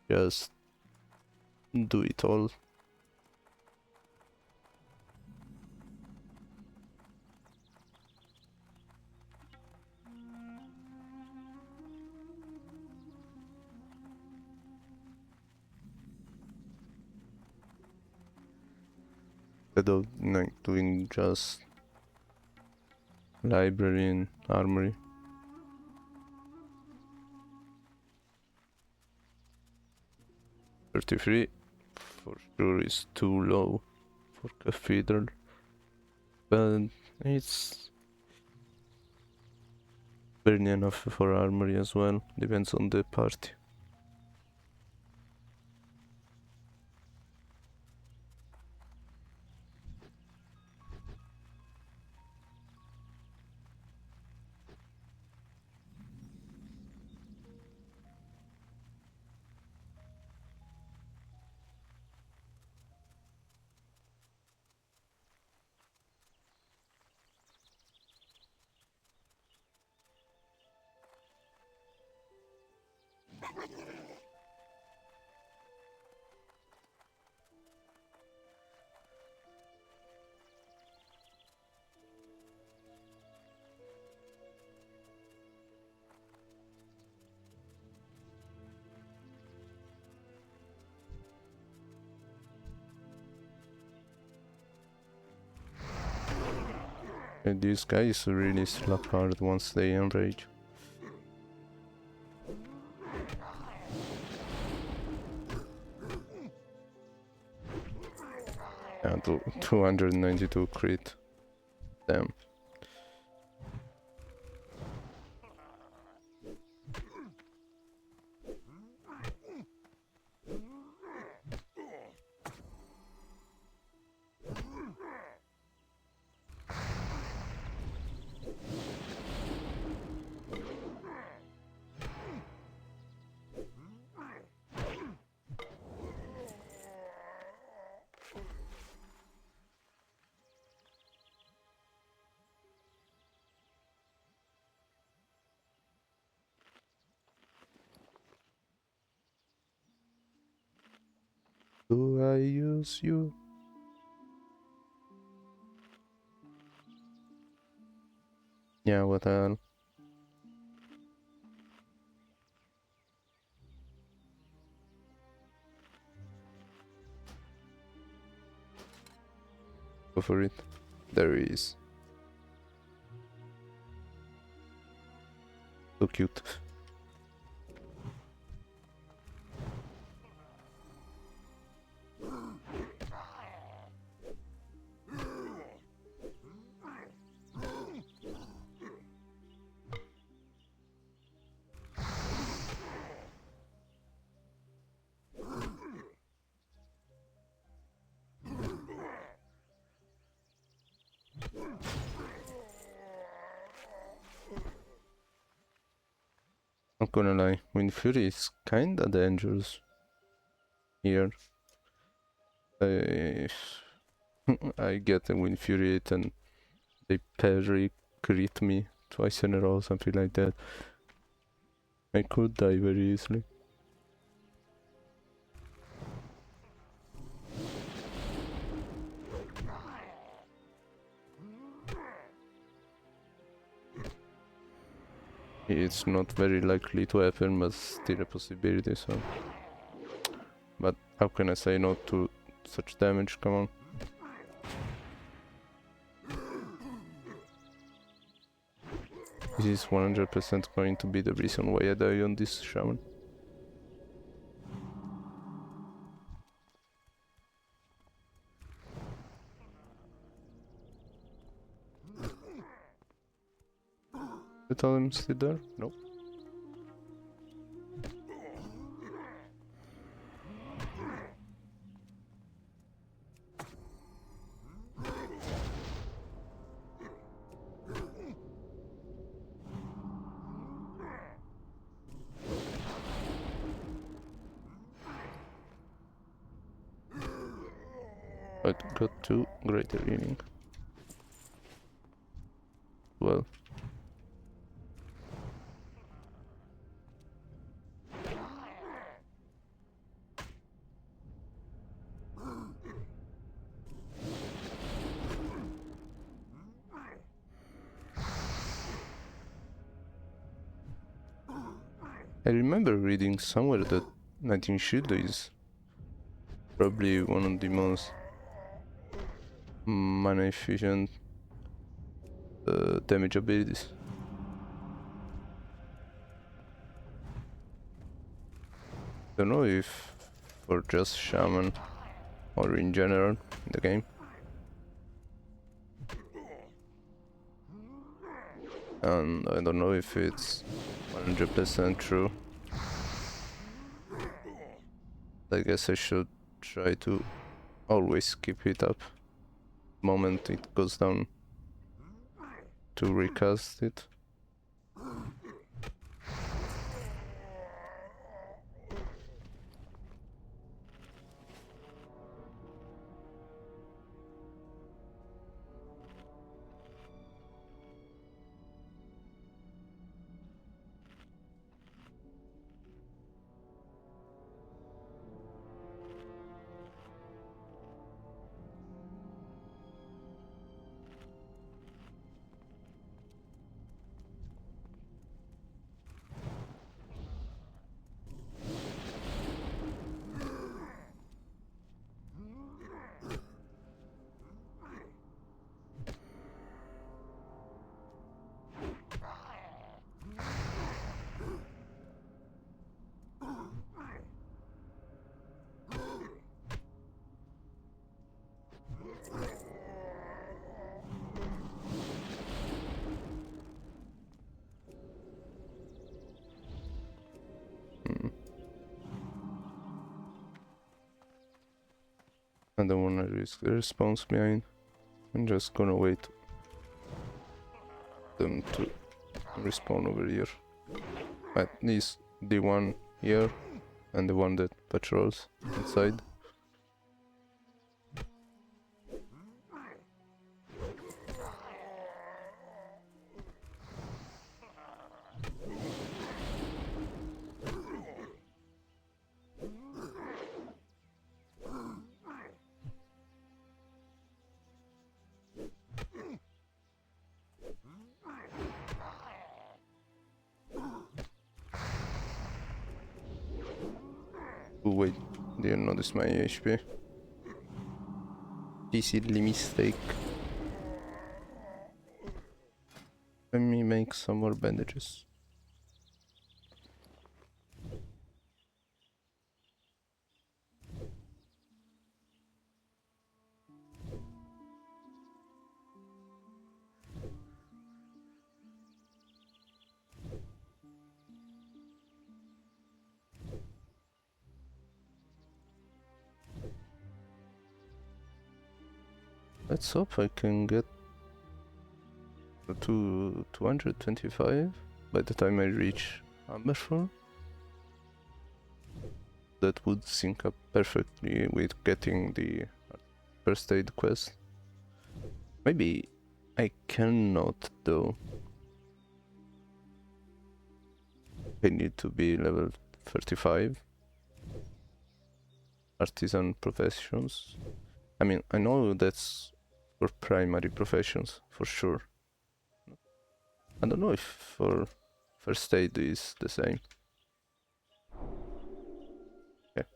A: just do it all. Instead of like doing just library and armory. $33 for sure is too low for cathedral, but it's barely enough for armory as well, depends on the party. And these guys really slap hard once they enrage. And 292 crit. Damn. Do I use you? Yeah, what the hell? Go for it. There he is. So cute. Not gonna lie, Wind Fury is kinda dangerous here. I, I get a Wind Fury hit and they parry crit me twice in a row, something like that. I could die very easily. It's not very likely to happen, but still a possibility, so... But how can I say no to such damage, come on. This is 100% going to be the reason why I die on this shaman. The totem still there? Nope. But got 2 greater healing. Well. I remember reading somewhere that 19 Shield is probably one of the most mana efficient damage abilities. Don't know if for just shaman or in general in the game. And I don't know if it's 100% true. I guess I should try to always keep it up the moment it goes down to recast it. I don't wanna risk the response behind. I'm just gonna wait them to respawn over here. At least the one here and the one that patrols inside. Oh wait, didn't notice my HP. Silly mistake. Let me make some more bandages. Let's hope I can get to 225 by the time I reach Amber for. That would sync up perfectly with getting the first aid quest. Maybe I cannot though. I need to be level 35. Artisan professions. I mean, I know that's for primary professions, for sure. I don't know if for first aid is the same. Okay.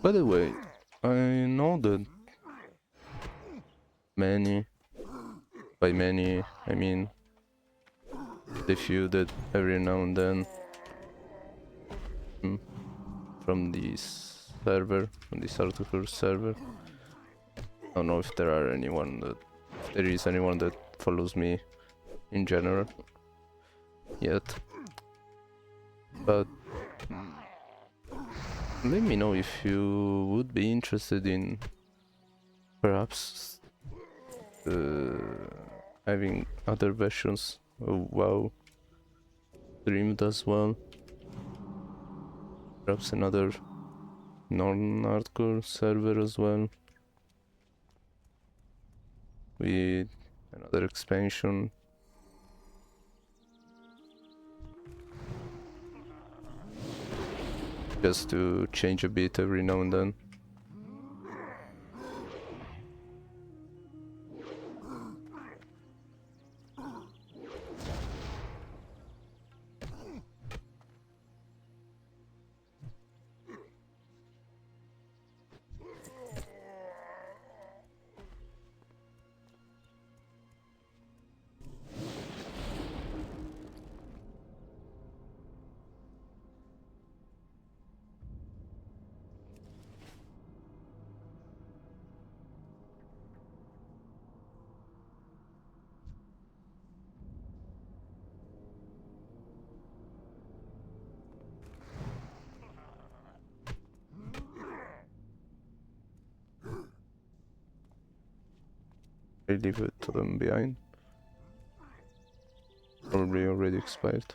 A: By the way, I know that many, by many, I mean the few that every now and then from this server, from this article server. I don't know if there are anyone that, if there is anyone that follows me in general yet, but let me know if you would be interested in perhaps having other versions of WoW streamed as well. Perhaps another non-hardcore server as well, with another expansion. Just to change a bit every now and then. I leave it to them behind. Probably already expired.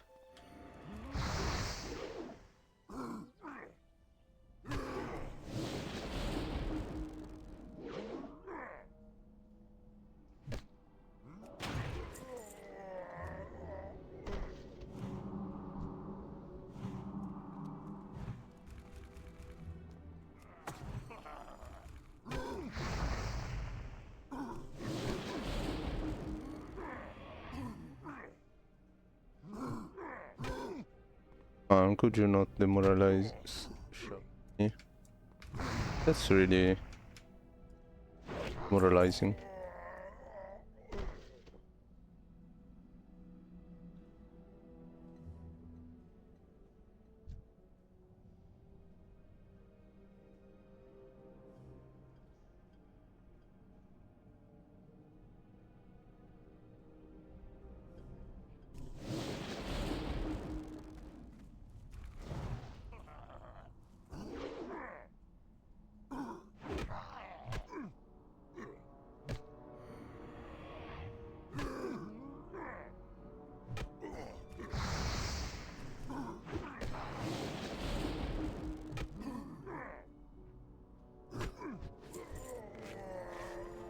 A: Could you not demoralize me? That's really demoralizing.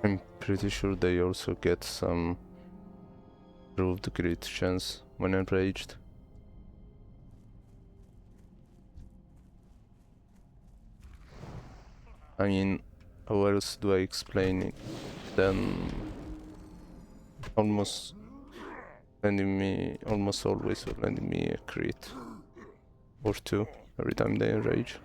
A: I'm pretty sure they also get some improved crit chance when enraged. I mean, how else do I explain it? Then almost always will lend me a crit or two every time they enrage.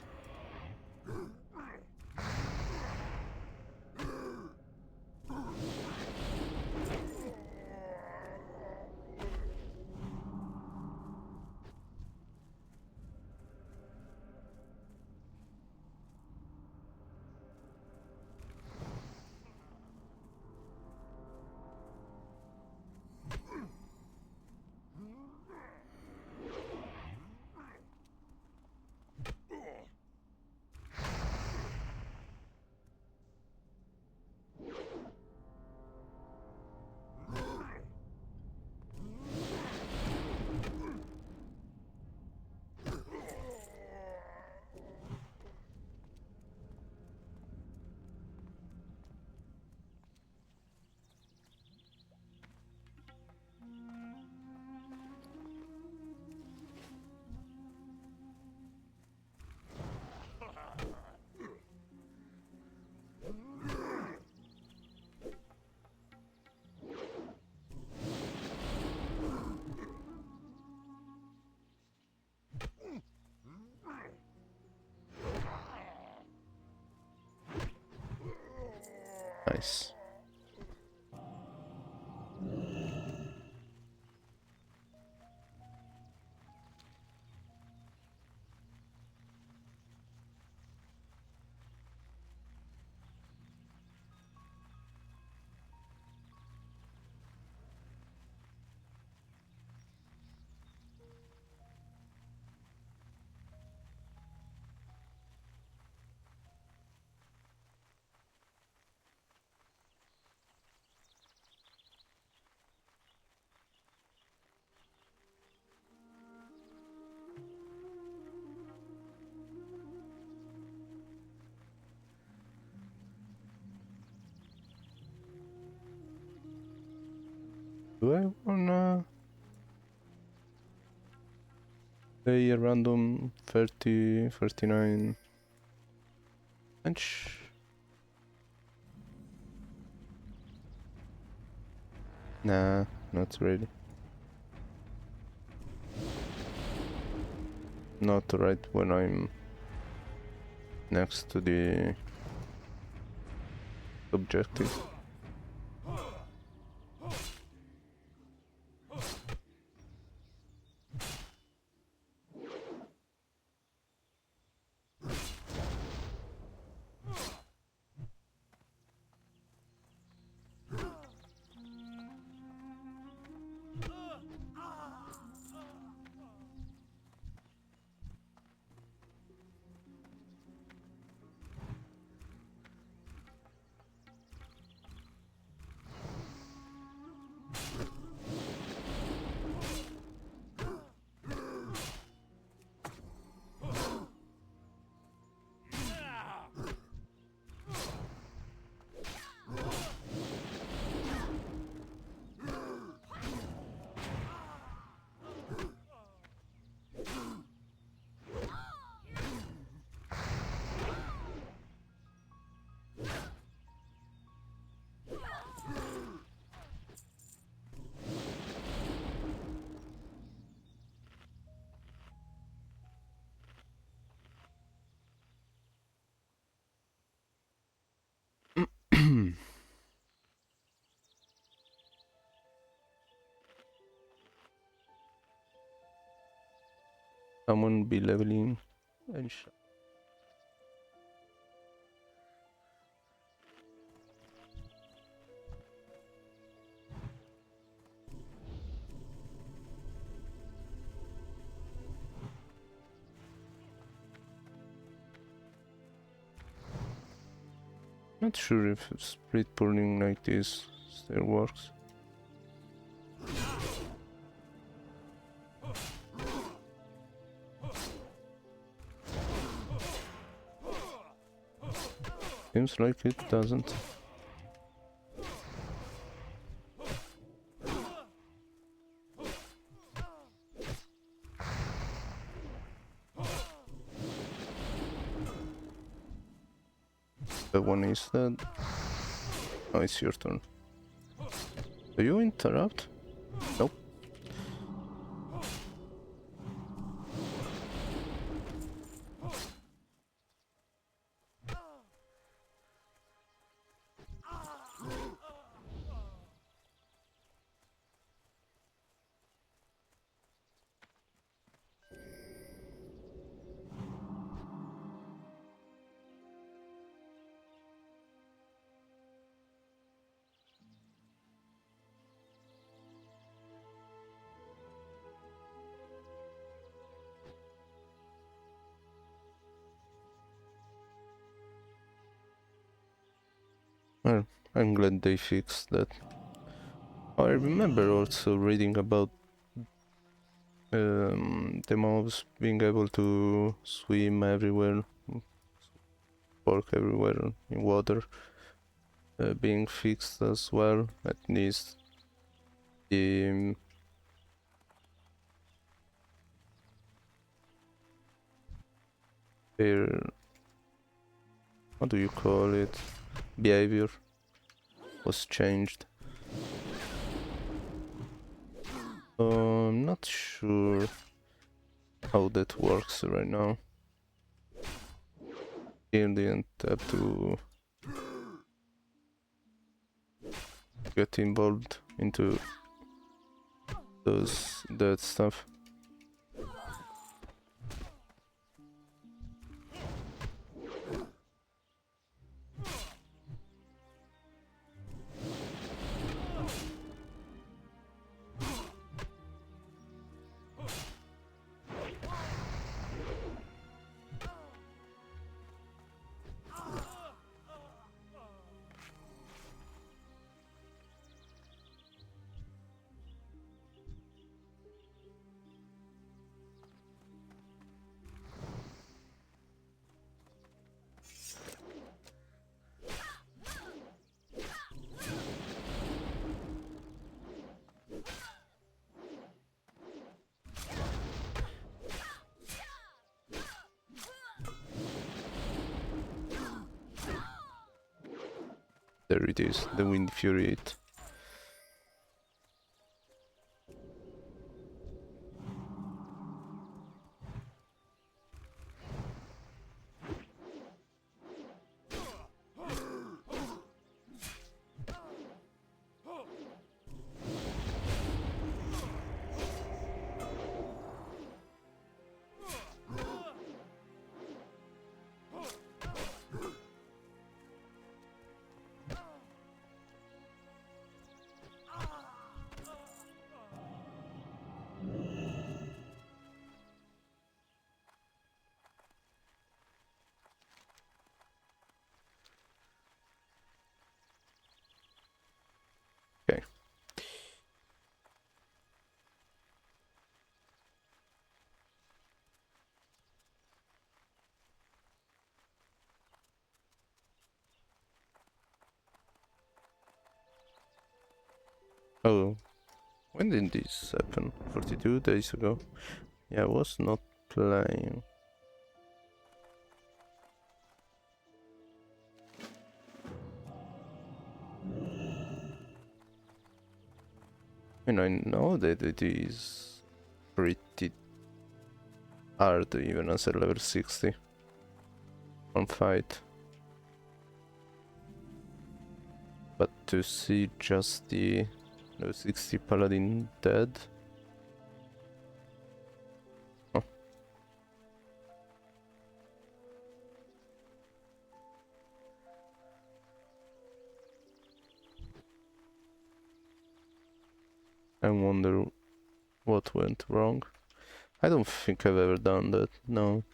A: Nice. Do I wanna play a random 30, 39 inch? Nah, not really. Not right when I'm next to the objective. Someone be leveling and not sure if split pulling like this still works. Seems like it doesn't. That one is dead. Oh, it's your turn. Do you interrupt? Nope. Well, I'm glad they fixed that. I remember also reading about the mobs being able to swim everywhere, work everywhere in water, being fixed as well. At least the their, what do you call it, behavior was changed. I'm not sure how that works right now. Still didn't have to get involved into that stuff. There it is, the Wind Fury. Okay. Oh, when did this happen? 42 days ago? Yeah, I was not playing. I mean, I know that it is pretty hard even as a level 60 on fight. But to see just the level 60 paladin dead? Huh. I wonder what went wrong. I don't think I've ever done that, no.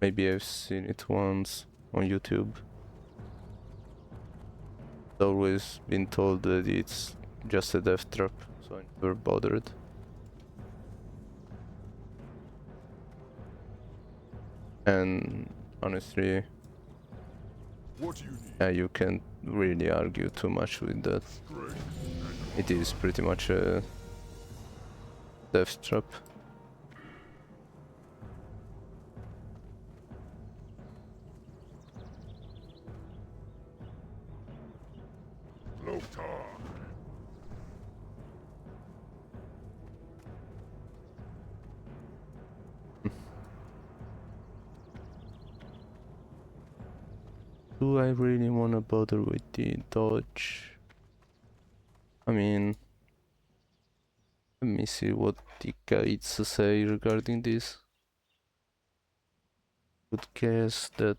A: Maybe I've seen it once on YouTube. I've always been told that it's just a death trap, so I never bothered. And honestly,
D: What do you need?
A: you can't really argue too much with that. It is pretty much a death trap.
D: talk.
A: Do I really wanna bother with the dodge? I mean, let me see what the guides say regarding this. Would guess that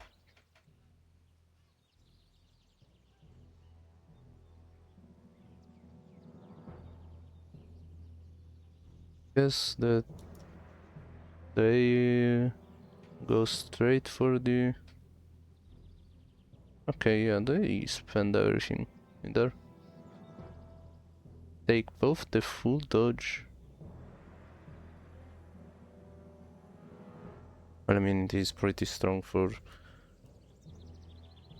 A: they go straight for the. Okay, yeah, they spend everything in there. Take both the full dodge. Well, I mean, it is pretty strong for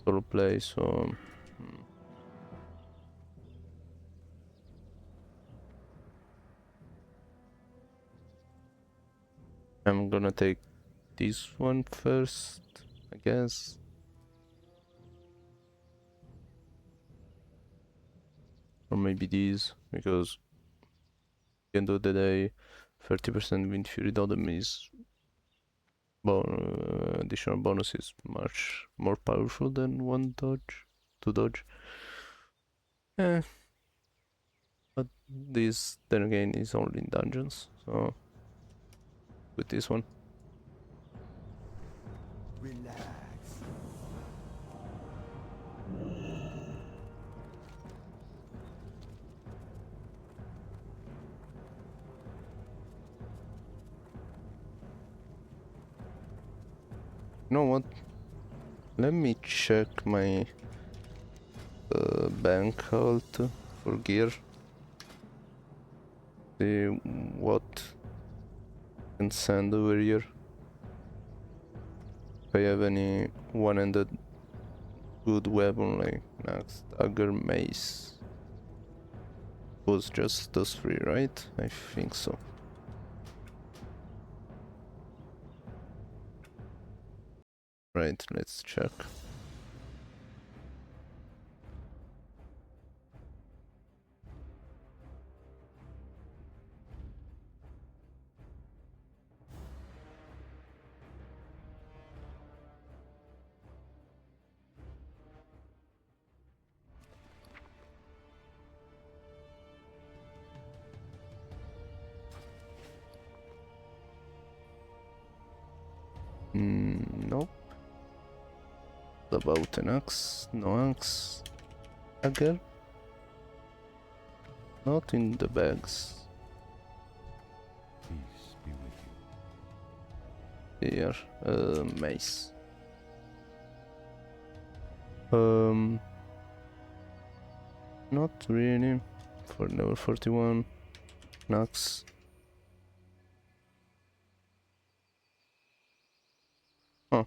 A: solo play, so. I'm gonna take this one first, I guess. Or maybe these, because end of the day, 30% Wind Fury Totem is additional bonus is much more powerful than one dodge, two dodge. Eh, but this then again is only in dungeons, so with this one.
D: Relax.
A: You know what? Let me check my bank halt for gear. See what I can send over here. If I have any one-handed good weapon like axe, dagger, mace. Was just those three, right? I think so. Right, let's check. Nope. About an axe, no axe. Dagger? Not in the bags.
D: Peace be with you.
A: Here, mace. Not really. For level 41. Axe. Huh.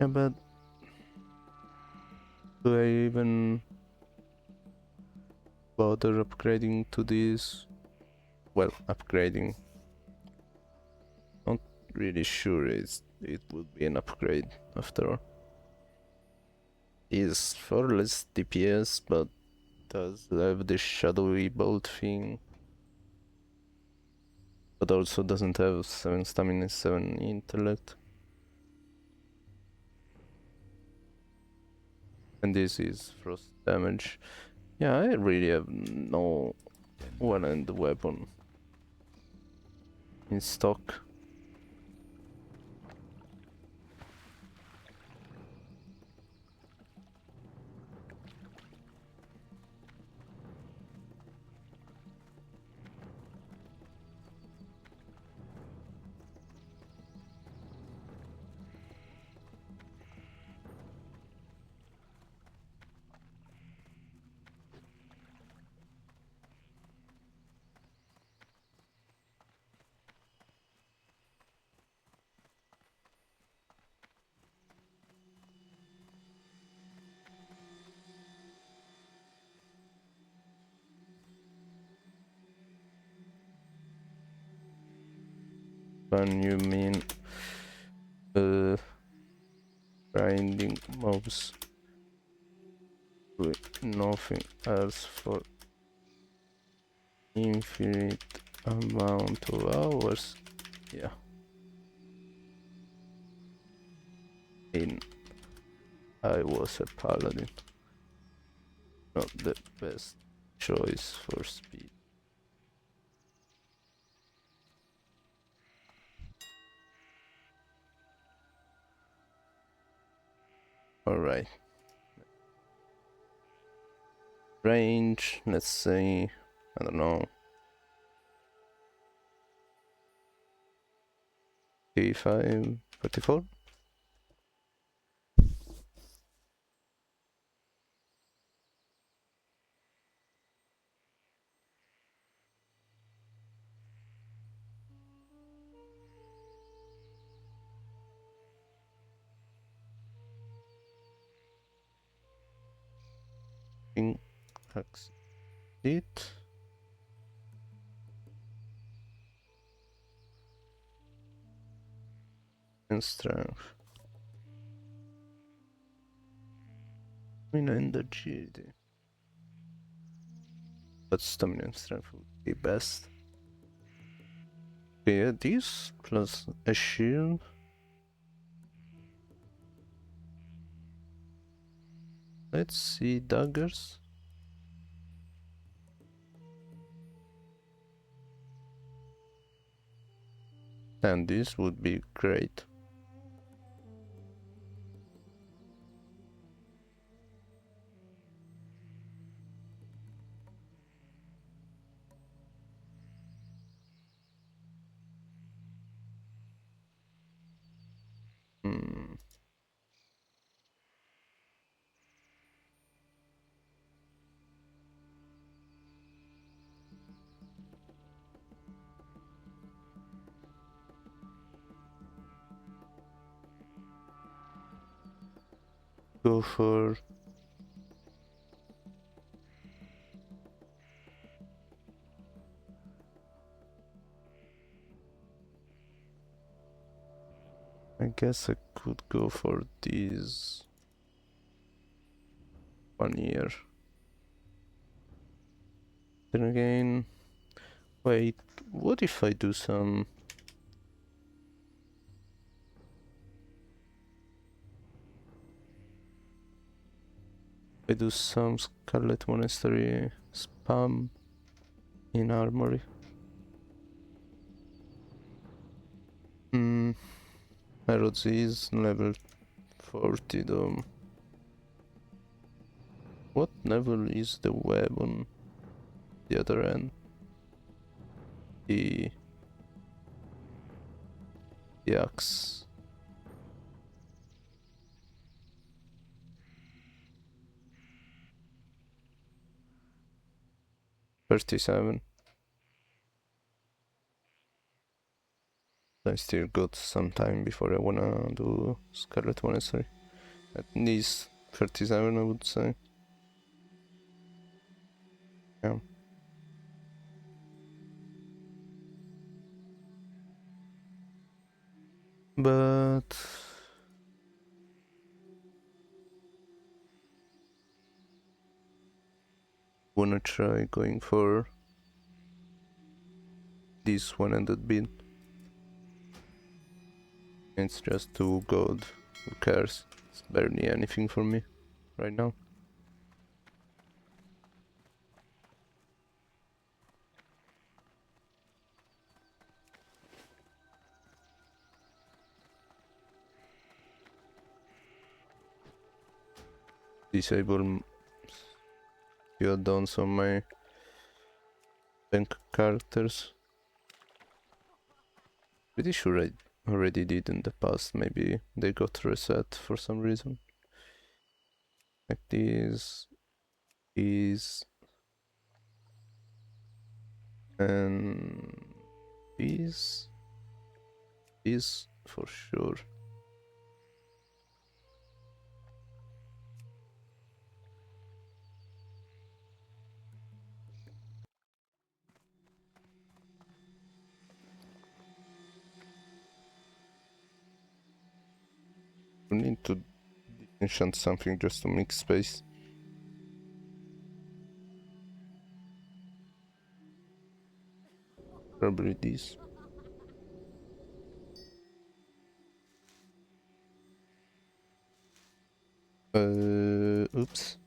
A: Yeah, but do I even bother upgrading to this? Well, upgrading. Not really sure it would be an upgrade after all. Is for less DPS, but does have this shadowy bolt thing. But also doesn't have 7 stamina, 7 intellect. And this is frost damage. Yeah, I really have no one-hand weapon in stock. When you mean uh, grinding mobs with nothing else for infinite amount of hours. Yeah. In I was a paladin, not the best choice for speed. Alright. Range, let's say, I don't know, 35, 44? In succeed. And strength. Stamina and agility. But stamina and strength would be best. Okay, yeah, this plus a shield. Let's see daggers. And this would be great. Hmm. Go for I guess I could go for these 1 year. Then again, wait, what if I do some Scarlet Monastery spam in armory? Hmm, Arrows is level 40 though. What level is the weapon? The other end. The axe. 37. I still got some time before I wanna do Scarlet Monastery. At least 37 I would say. Yeah. But wanna try going for this 100 bit. It's just 2 gold. Who cares? It's barely anything for me right now. Disable few add-ons on my bank characters. Pretty sure I already did in the past. Maybe they got reset for some reason. Like these, and these for sure. We need to enchant something just to make space. Probably this. Oops.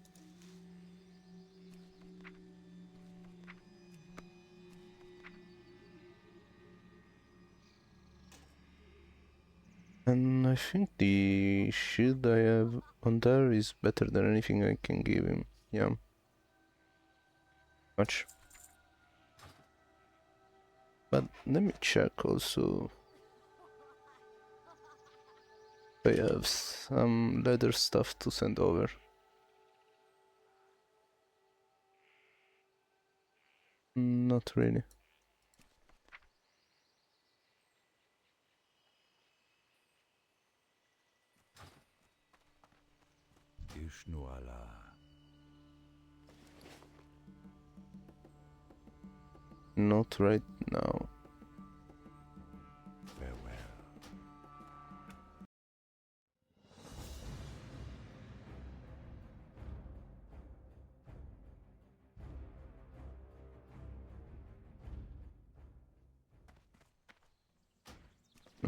A: And I think the shield I have on there is better than anything I can give him. Yeah. Much. But let me check also. I have some leather stuff to send over. Not really.
B: Ishnuala.
A: Not right now.
B: Farewell.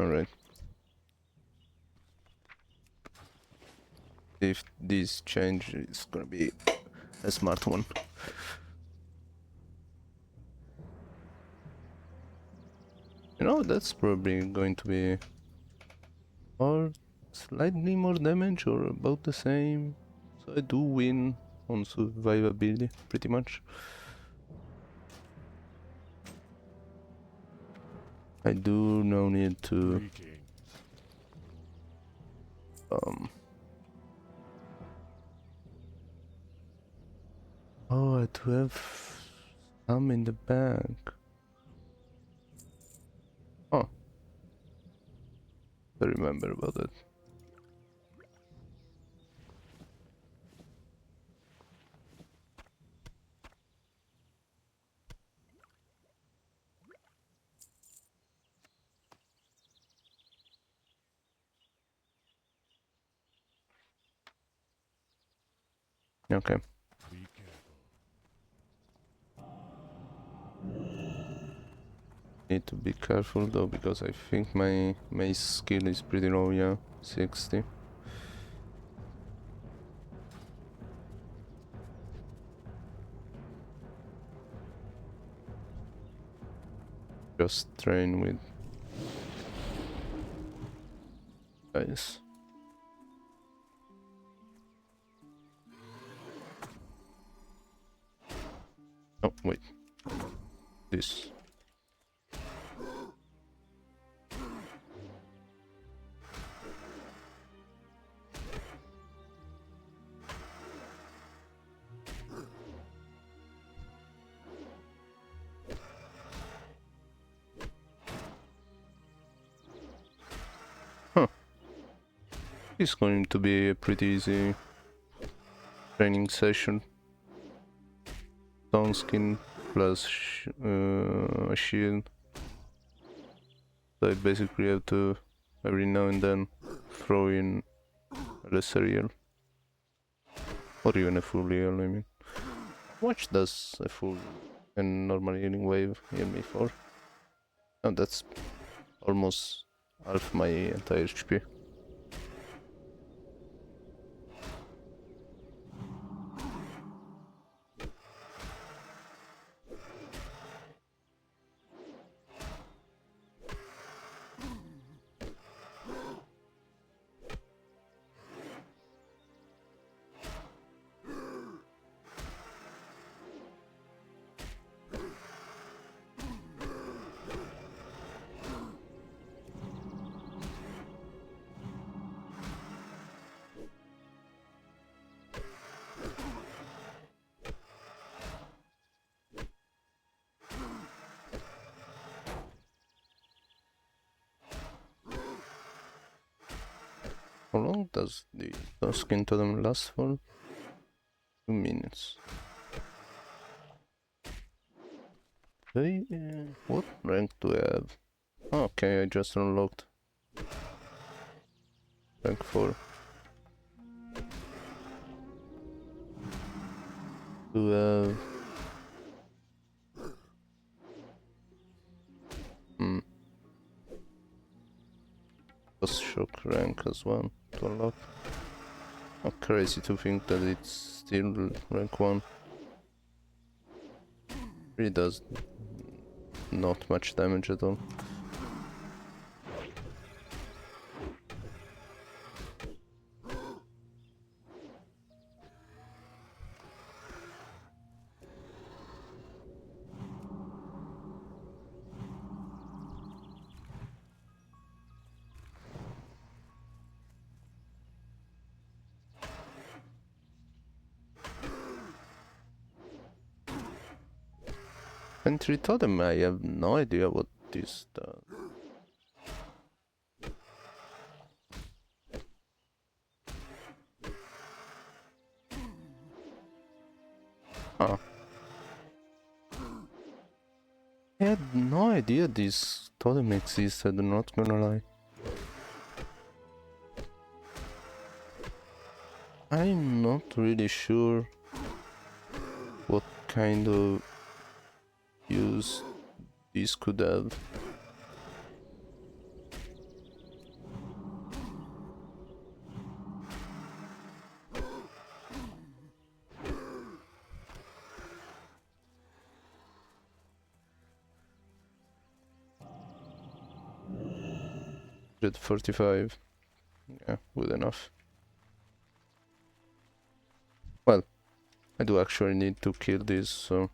A: Alright. If this change is gonna be a smart one. You know, that's probably going to be or slightly more damage or about the same. So I do win on survivability, pretty much. I do no need to
B: Greetings.
A: oh, I do have some in the bank. Oh, I remember about that. Okay.
B: Be careful.
A: Need to be careful though, because I think my mace skill is pretty low, yeah. 60. Just train with guys. Oh, wait. This. Huh. It's going to be a pretty easy training session. Stone skin plus a shield. So I basically have to every now and then throw in a lesser heal. Or even a full heal, I mean. How much does a full and normal healing wave heal me for? Oh, that's almost half my entire HP. How long does the skin totem last for? 2 minutes. Hey, what rank do I have? Okay, I just unlocked rank 4. 12. Was shock rank as well to unlock. Not crazy to think that it's still rank 1. Really does not much damage at all. Entry totem, I have no idea what this does. Huh. I had no idea this totem existed, I'm not gonna lie. I'm not really sure what kind of use this could have. At 45. Yeah, good enough. Well, I do actually need to kill this, so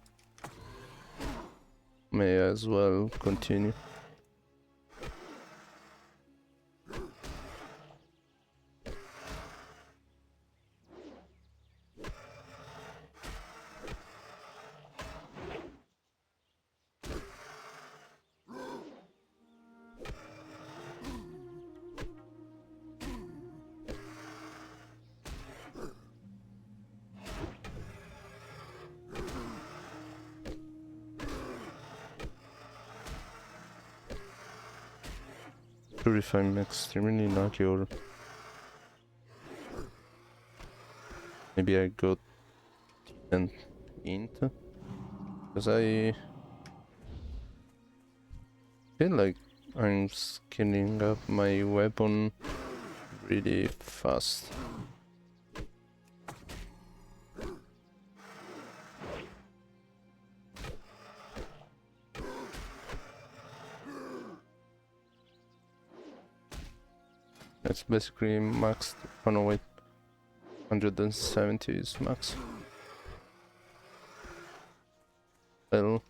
A: may as well continue. Sure if I'm extremely lucky or maybe I got an int, because I feel like I'm scaling up my weapon really fast. It's basically maxed. Oh no, wait. 170 is max. Well,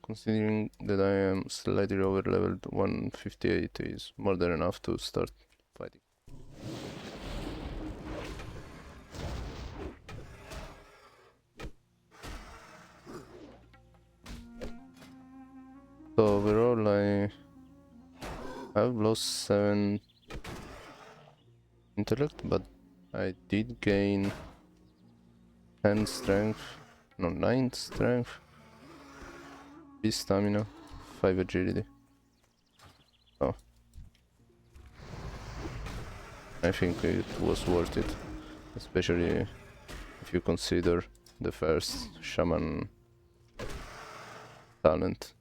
A: considering that I am slightly over leveled, 158 is more than enough to start fighting. So overall I've lost 7 intellect, but I did gain 10 strength, no 9 strength, 3 stamina, 5 agility. Oh, I think it was worth it, especially if you consider the first shaman talent.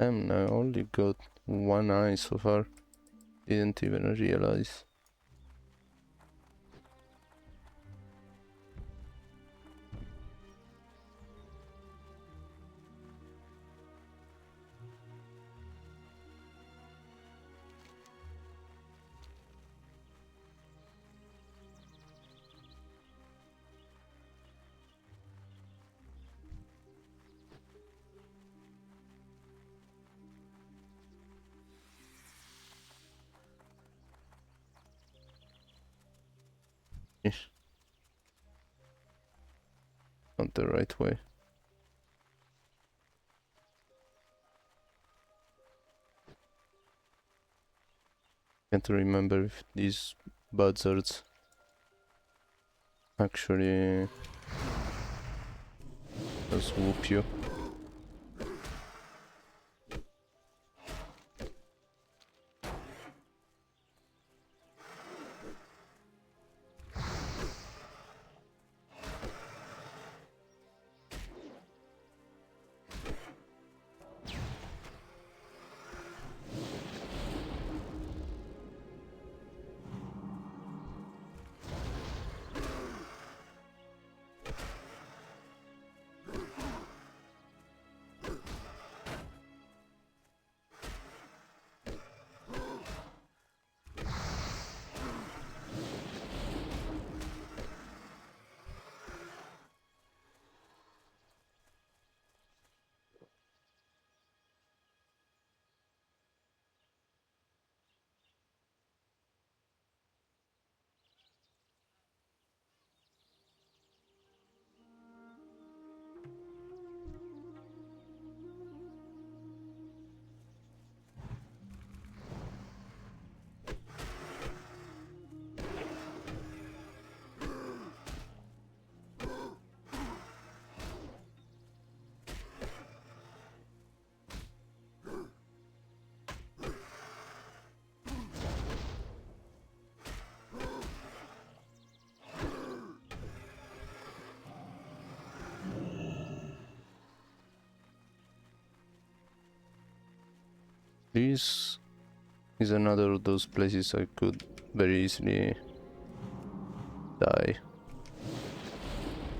A: Damn, I only got one eye so far. Didn't even realize. Ish. Not the right way. Can't remember if these buzzards actually just whoop you. This is another of those places I could very easily die.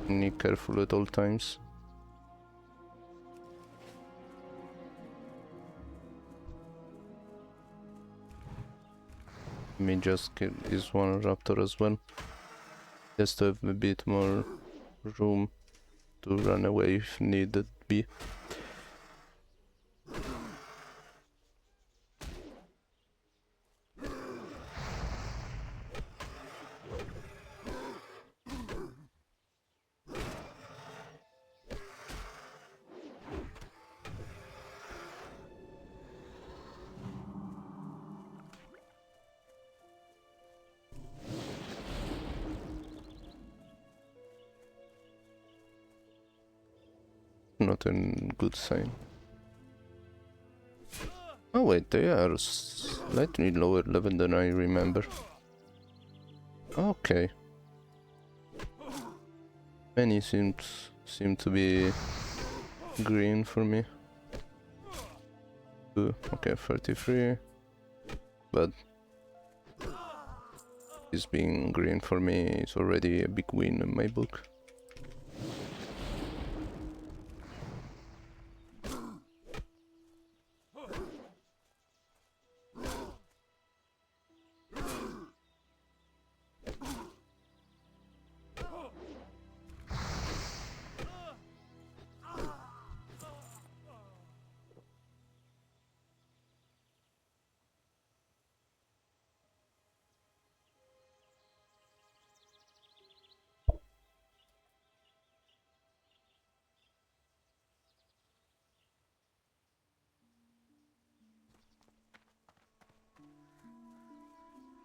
A: Be careful at all times. Let me just kill this one raptor as well, just to have a bit more room to run away if needed be. Not a good sign. Oh wait, they are slightly lower level than I remember. Okay. Many seem to be green for me. Okay, 33. But this being green for me is already a big win in my book.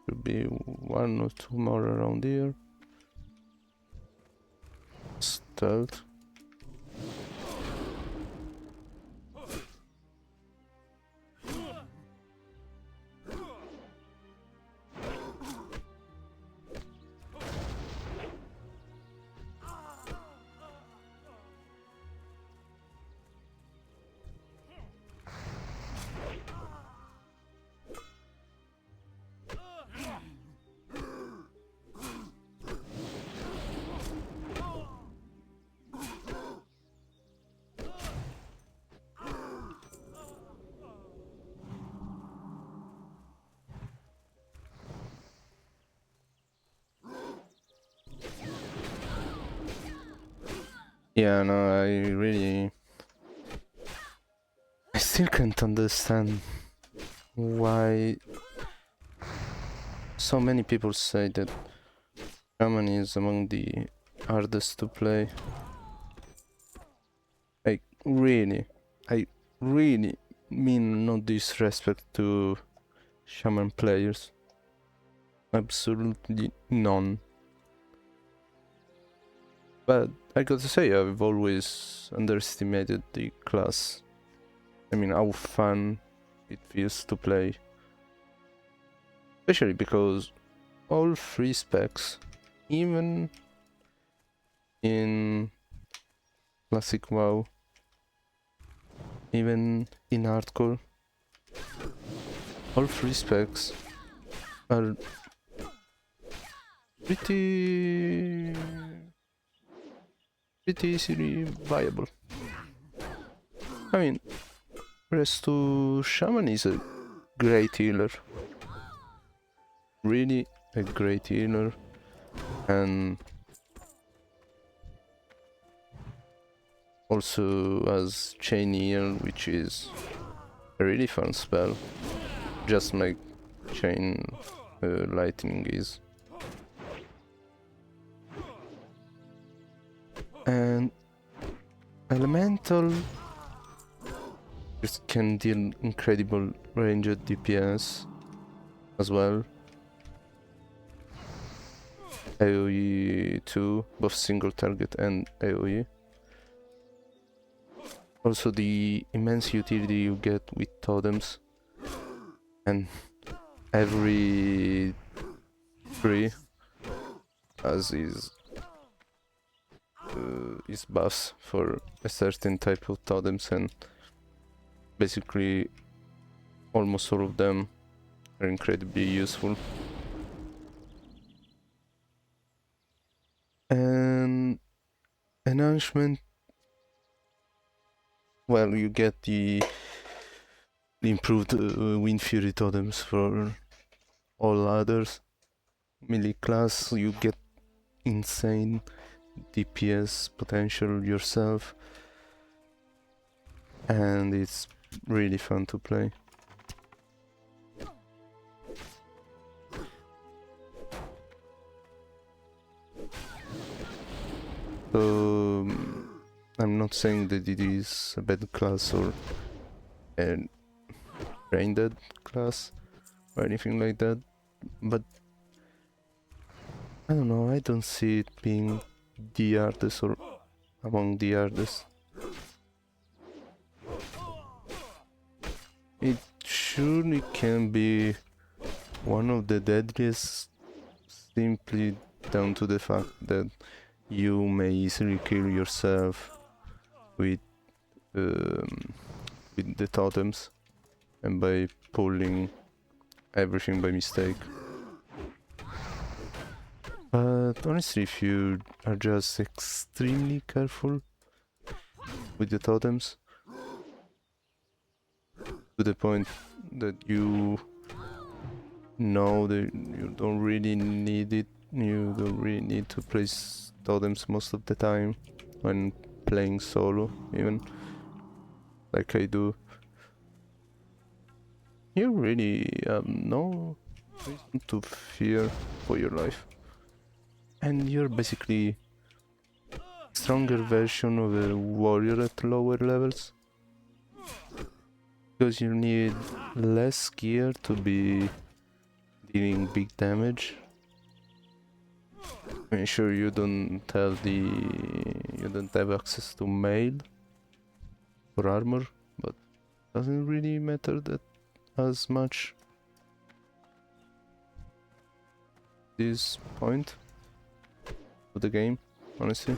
A: Should be one or two more around here. Stealth. Yeah, no, I still can't understand why so many people say that Shaman is among the hardest to play. Like, really, I really mean no disrespect to Shaman players. Absolutely none. But I gotta say, I've always underestimated the class. I mean, how fun it feels to play. Especially because all three specs, even in classic WoW, even in hardcore, all three specs are pretty easily viable. I mean, Resto Shaman is a great healer. Really a great healer. And also has Chain Heal, which is a really fun spell. Just like Chain Lightning is. And Elemental just can deal incredible ranged DPS as well. AoE too, both single target and AoE. Also the immense utility you get with totems, and every tree has his buffs for a certain type of totems, and basically almost all of them are incredibly useful. And enhancement, well, you get the improved Wind Fury totems for all others. Melee class, you get insane DPS potential yourself, and it's really fun to play. So I'm not saying that it is a bad class or a brain dead class or anything like that, but I don't know, I don't see it being the hardest or among the hardest. It surely can be one of the deadliest, simply down to the fact that you may easily kill yourself with the totems and by pulling everything by mistake. But honestly, if you are just extremely careful with the totems, to the point that you know that you don't really need it, you don't really need to place totems most of the time when playing solo, even like I do, you really have no reason to fear for your life. And you're basically stronger version of a warrior at lower levels, because you need less gear to be dealing big damage. I mean, sure, you don't have access to mail or armor, but doesn't really matter that as much this point of the game, honestly.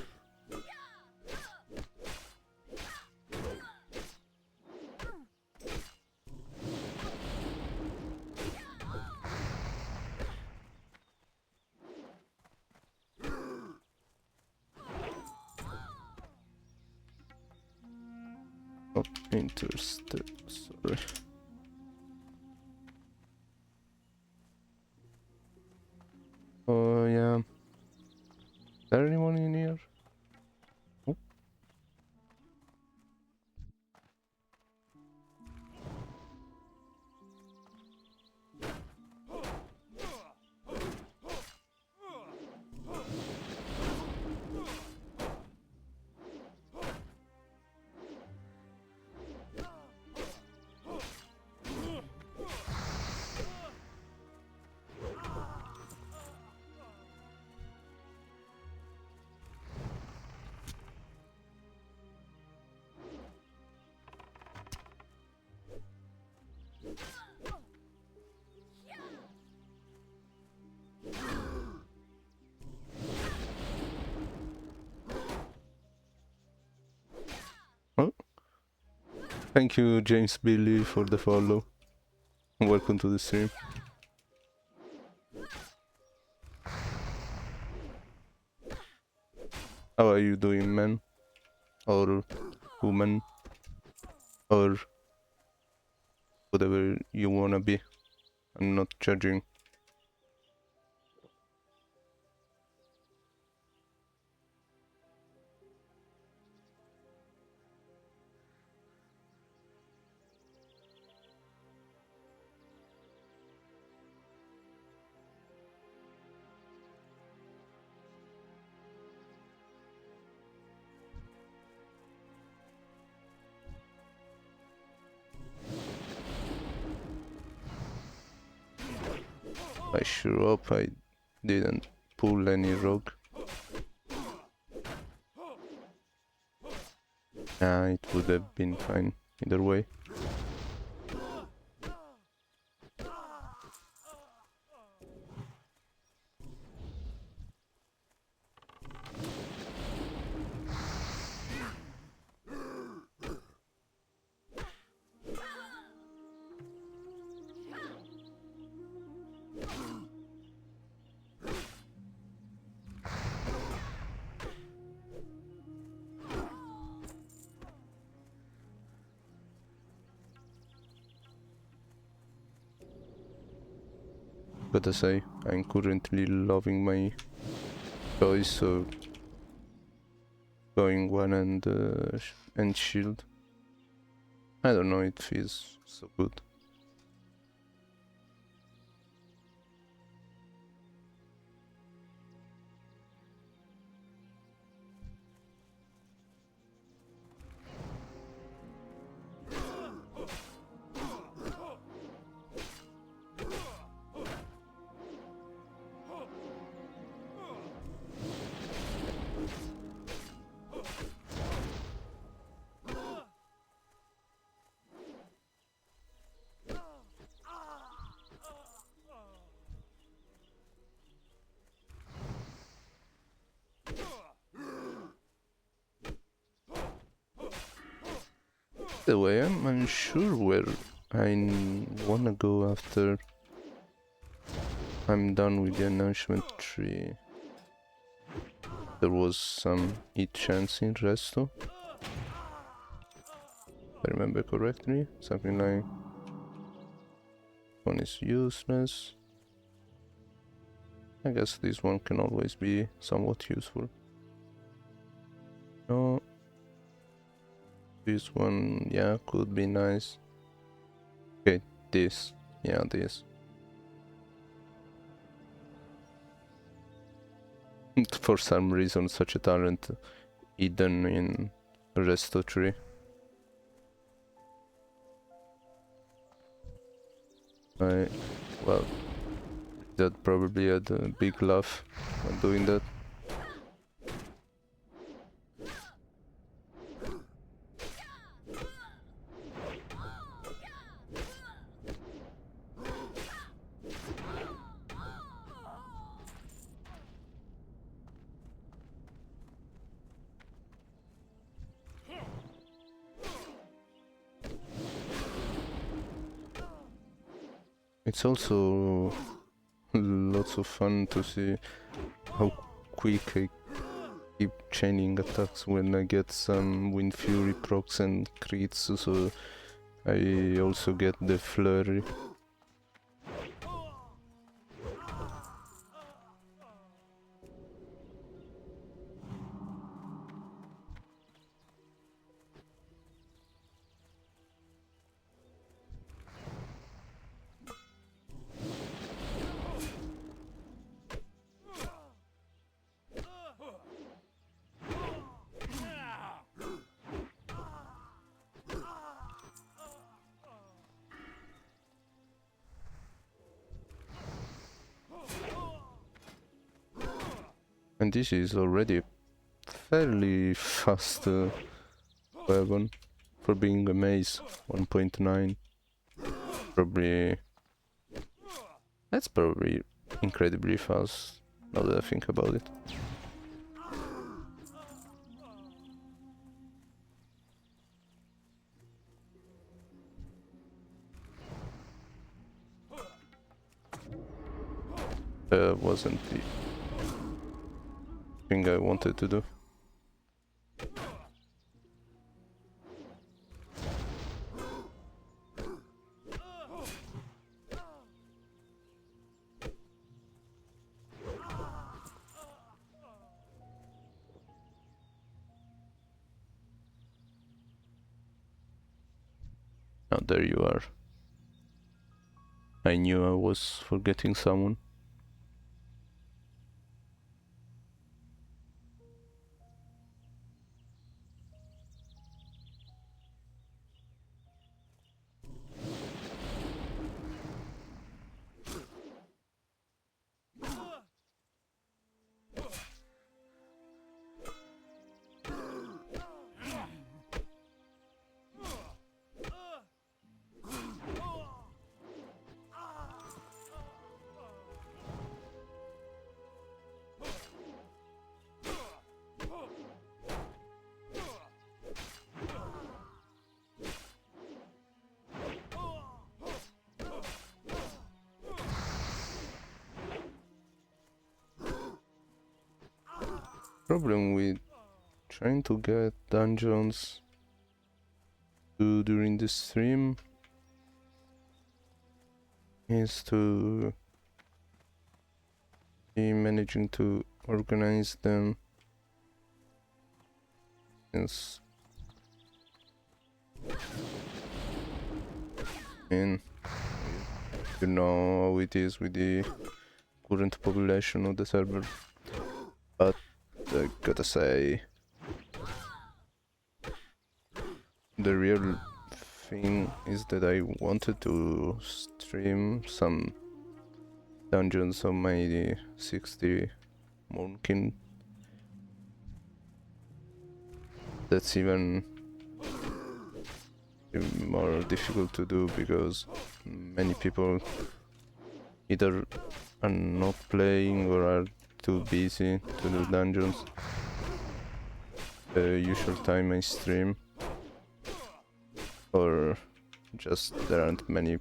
A: Not interested, sorry. Oh yeah. Is there anyone in here? Oh, Thank you, James Billy, for the follow. Welcome to the stream. How are you doing, man? Or woman? Or whatever you wanna be. I'm not judging. I sure hope I didn't pull any rogue. Nah, it would have been fine either way. Gotta say, I'm currently loving my choice of going one and shield. I don't know, it feels so good. The way I'm unsure where I wanna go after I'm done with the announcement tree. There was some hit chance in Resto, if I remember correctly. Something like one is useless. I guess this one can always be somewhat useful. No. This one, yeah, could be nice. Okay, this. Yeah, this. For some reason, such a talent hidden in Resto tree. Well, that probably had a big laugh when doing that. It's also lots of fun to see how quick I keep chaining attacks when I get some Wind Fury procs and crits, so I also get the flurry. And this is already fairly fast weapon for being a maze. 1.9. Probably. That's probably incredibly fast now that I think about it. wasn't the thing I wanted to do. Oh, there you are. I knew I was forgetting someone. Problem with trying to get dungeons during the stream is to be managing to organize them, since you know how it is with the current population of the server. But I gotta say, the real thing is that I wanted to stream some dungeons on my 60 Moonkin. That's even more difficult to do because many people either are not playing or are too busy to do dungeons the usual time I stream, or just there aren't many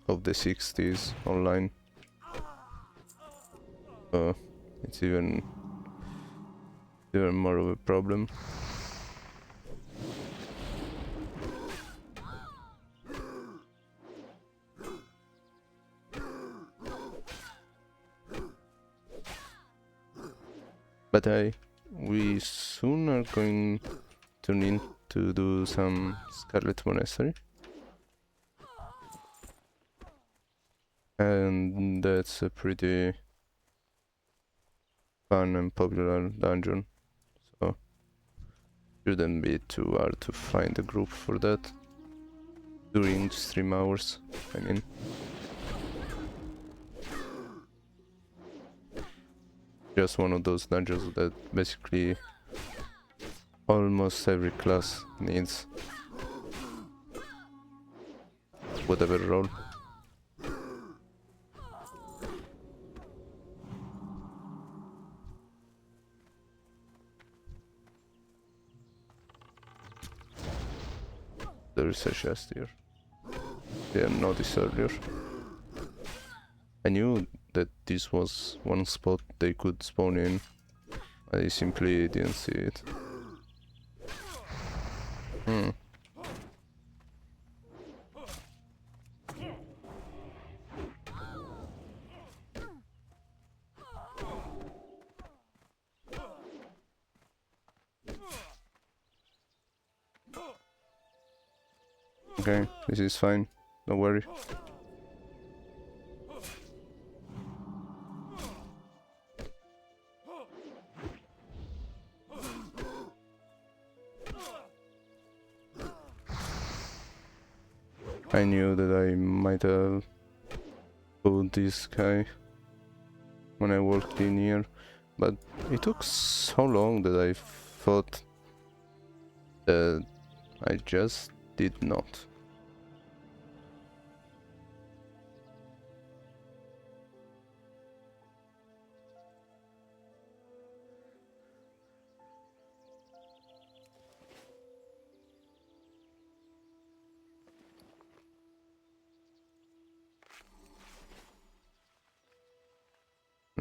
A: of the 60s online. So it's even more of a problem. But we soon are going to need to do some Scarlet Monastery. And that's a pretty fun and popular dungeon. So shouldn't be too hard to find a group for that during stream hours, I mean. Just one of those dungeons that basically almost every class needs, whatever role. There is a chest here. Didn't notice earlier. I knew that this was one spot they could spawn in. I simply didn't see it. Okay, this is fine. Don't worry. I knew that I might have pulled this guy when I walked in here, but it took so long that I thought that I just did not.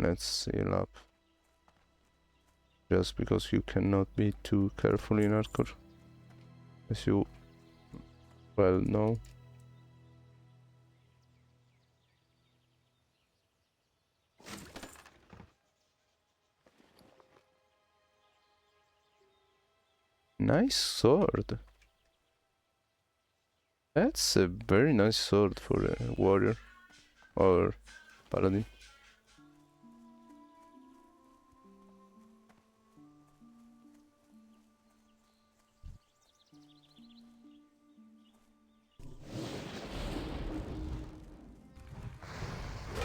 A: Let's seal up. Just because you cannot be too careful in hardcore, as you well know. Nice sword. That's a very nice sword for a warrior or paladin.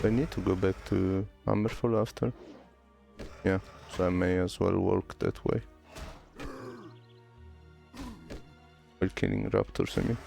A: I need to go back to Hammerfall after. Yeah, so I may as well walk that way. While killing raptors, I mean.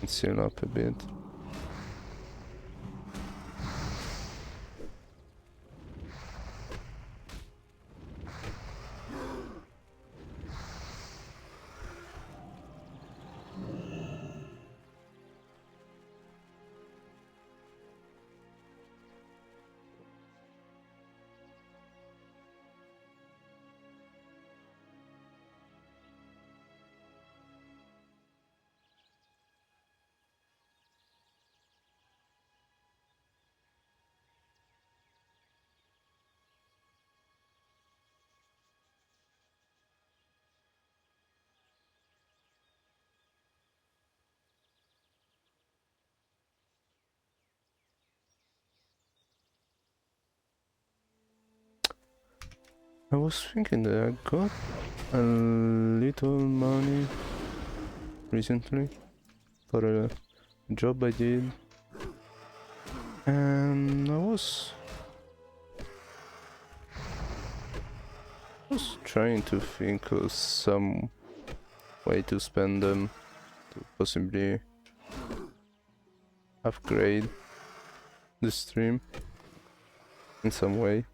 A: Let's seal up a bit. I was thinking that I got a little money recently for a job I did, and I was trying to think of some way to spend them to possibly upgrade the stream in some way.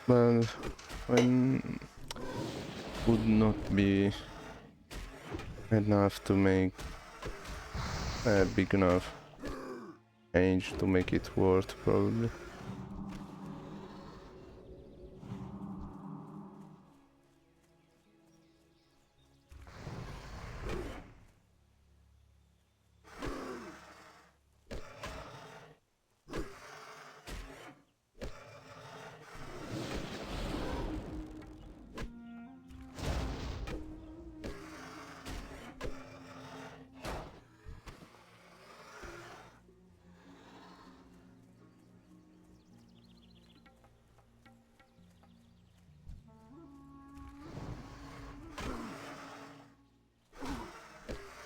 A: But when would not be enough to make a big enough change to make it worth, probably.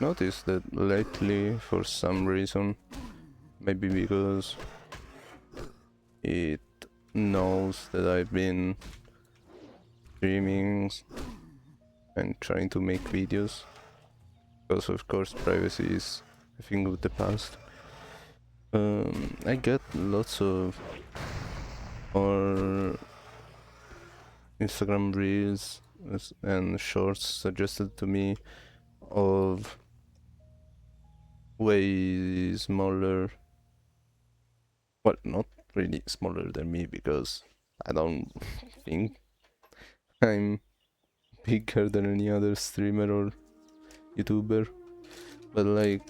A: Noticed that lately, for some reason, maybe because it knows that I've been streaming and trying to make videos, because of course privacy is a thing of the past. I get lots of more Instagram reels and shorts suggested to me of way smaller, well, not really smaller than me, because I don't think I'm bigger than any other streamer or YouTuber, but like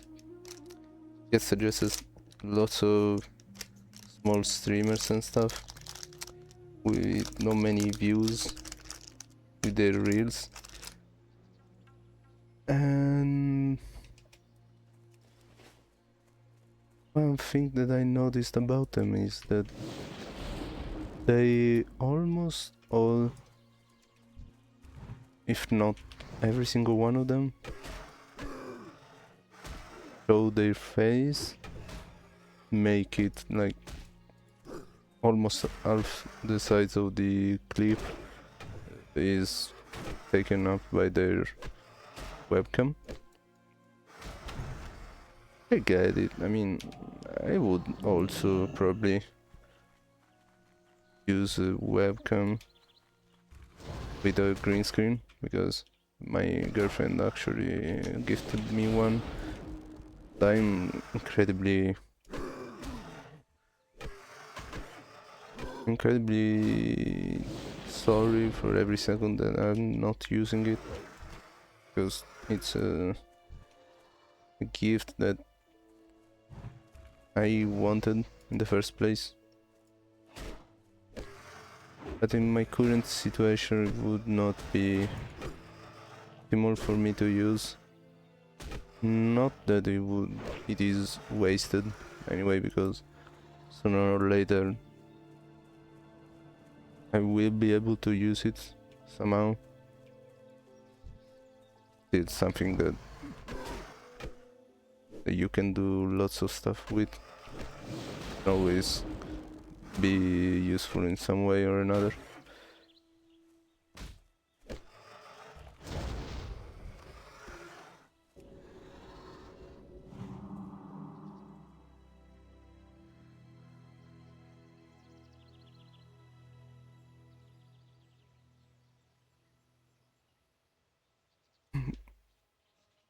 A: it suggests lots of small streamers and stuff with not many views with their reels, and one thing that I noticed about them is that they almost all, if not every single one of them, show their face, make it like almost half the size of the clip is taken up by their webcam. I get it. I mean, I would also probably use a webcam with a green screen because my girlfriend actually gifted me one. I'm incredibly sorry for every second that I'm not using it because it's a gift that I wanted in the first place. But in my current situation it would not be optimal for me to use. Not that it is wasted anyway, because sooner or later I will be able to use it somehow. It's something that you can do lots of stuff with. Always be useful in some way or another.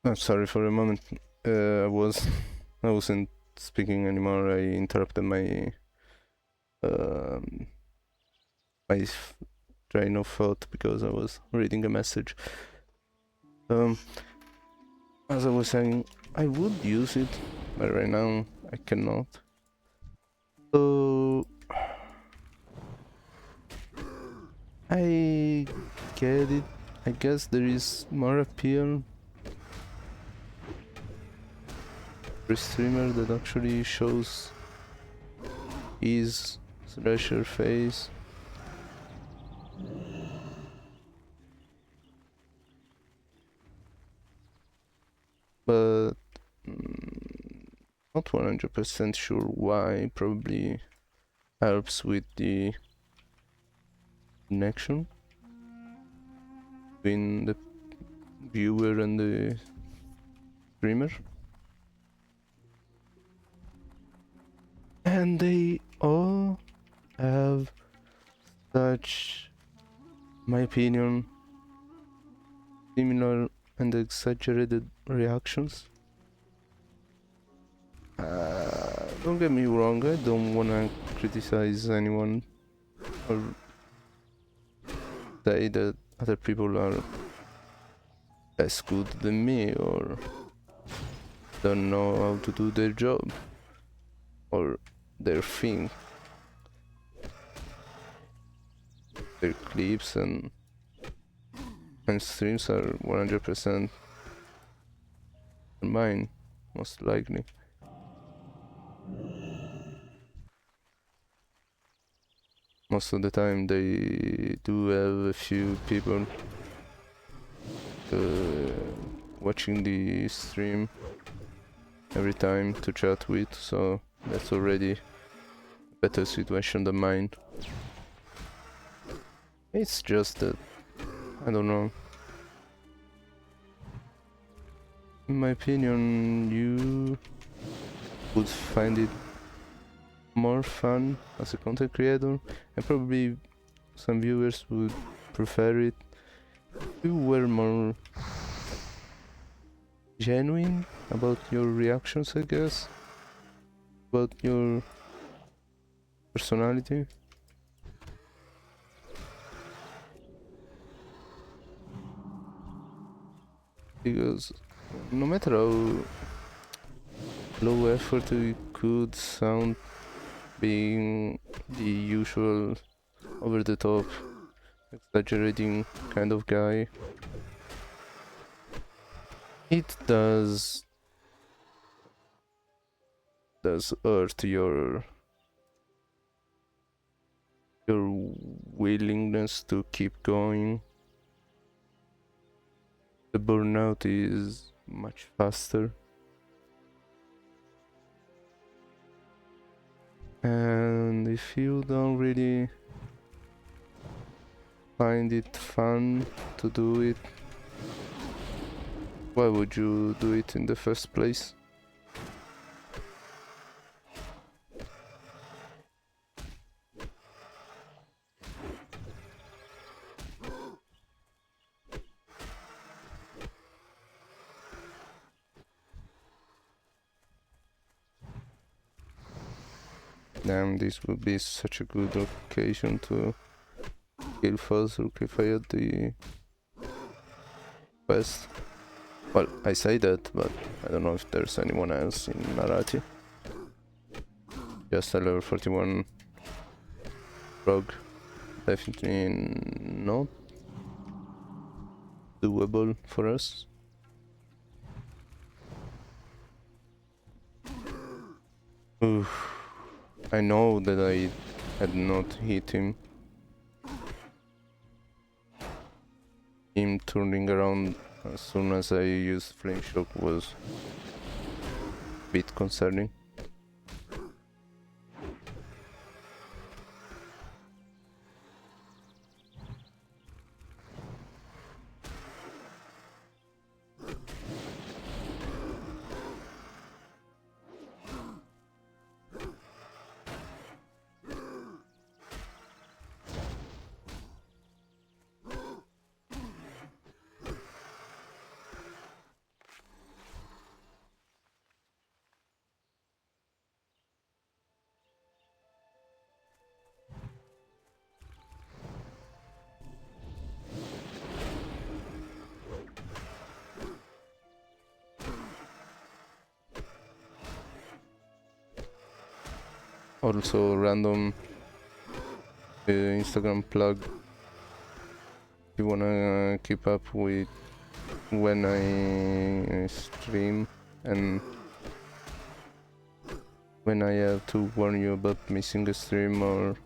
A: I'm sorry for a moment. I wasn't speaking anymore. I interrupted my um, my train of thought because I was reading a message. As I was saying, I would use it, but right now I cannot. So I get it. I guess there is more appeal for a streamer that actually shows his slash her face. But not 100% sure why. Probably helps with the connection between the viewer and the streamer. And they all have such, in my opinion, similar and exaggerated reactions. Don't get me wrong, I don't wanna criticize anyone or say that other people are less good than me or don't know how to do their job or their thing. Their clips and streams are 100% mine, most likely. Most of the time they do have a few people watching the stream every time to chat with, so that's already a better situation than mine. It's just that, I don't know. In my opinion, you would find it more fun as a content creator, and probably some viewers would prefer it if you were more genuine about your reactions, I guess, about your personality. Because no matter how low effort it could sound, being the usual over the top exaggerating kind of guy, it does does hurt your willingness to keep going. The burnout is much faster. And if you don't really find it fun to do it, why would you do it in the first place? Damn, this would be such a good occasion to kill Fuzz Fire the quest. Well, I say that, but I don't know if there's anyone else in Narati. Just a level 41 rogue. Definitely not doable for us. Oof. I know that I had not hit him. Him turning around as soon as I used Flame Shock was a bit concerning. Also, random Instagram plug. If you wanna keep up with when I stream and when I have to warn you about missing a stream or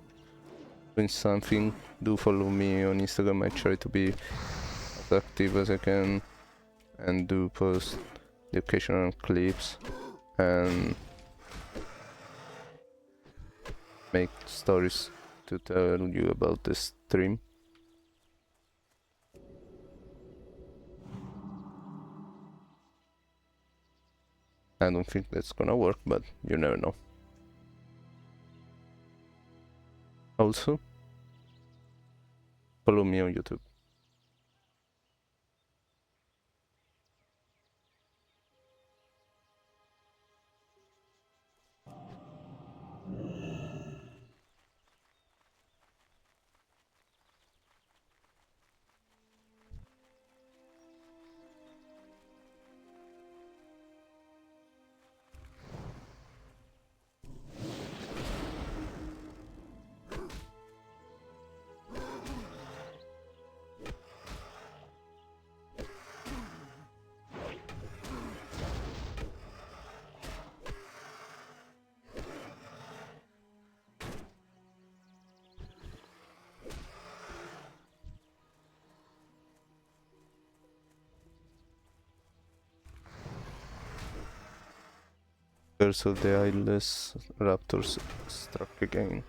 A: doing something, do follow me on Instagram. I try to be as active as I can and do post the occasional clips and make stories to tell you about the stream. I don't think that's gonna work, but you never know. Also, follow me on YouTube. Curse of the Eyeless Raptors struck again.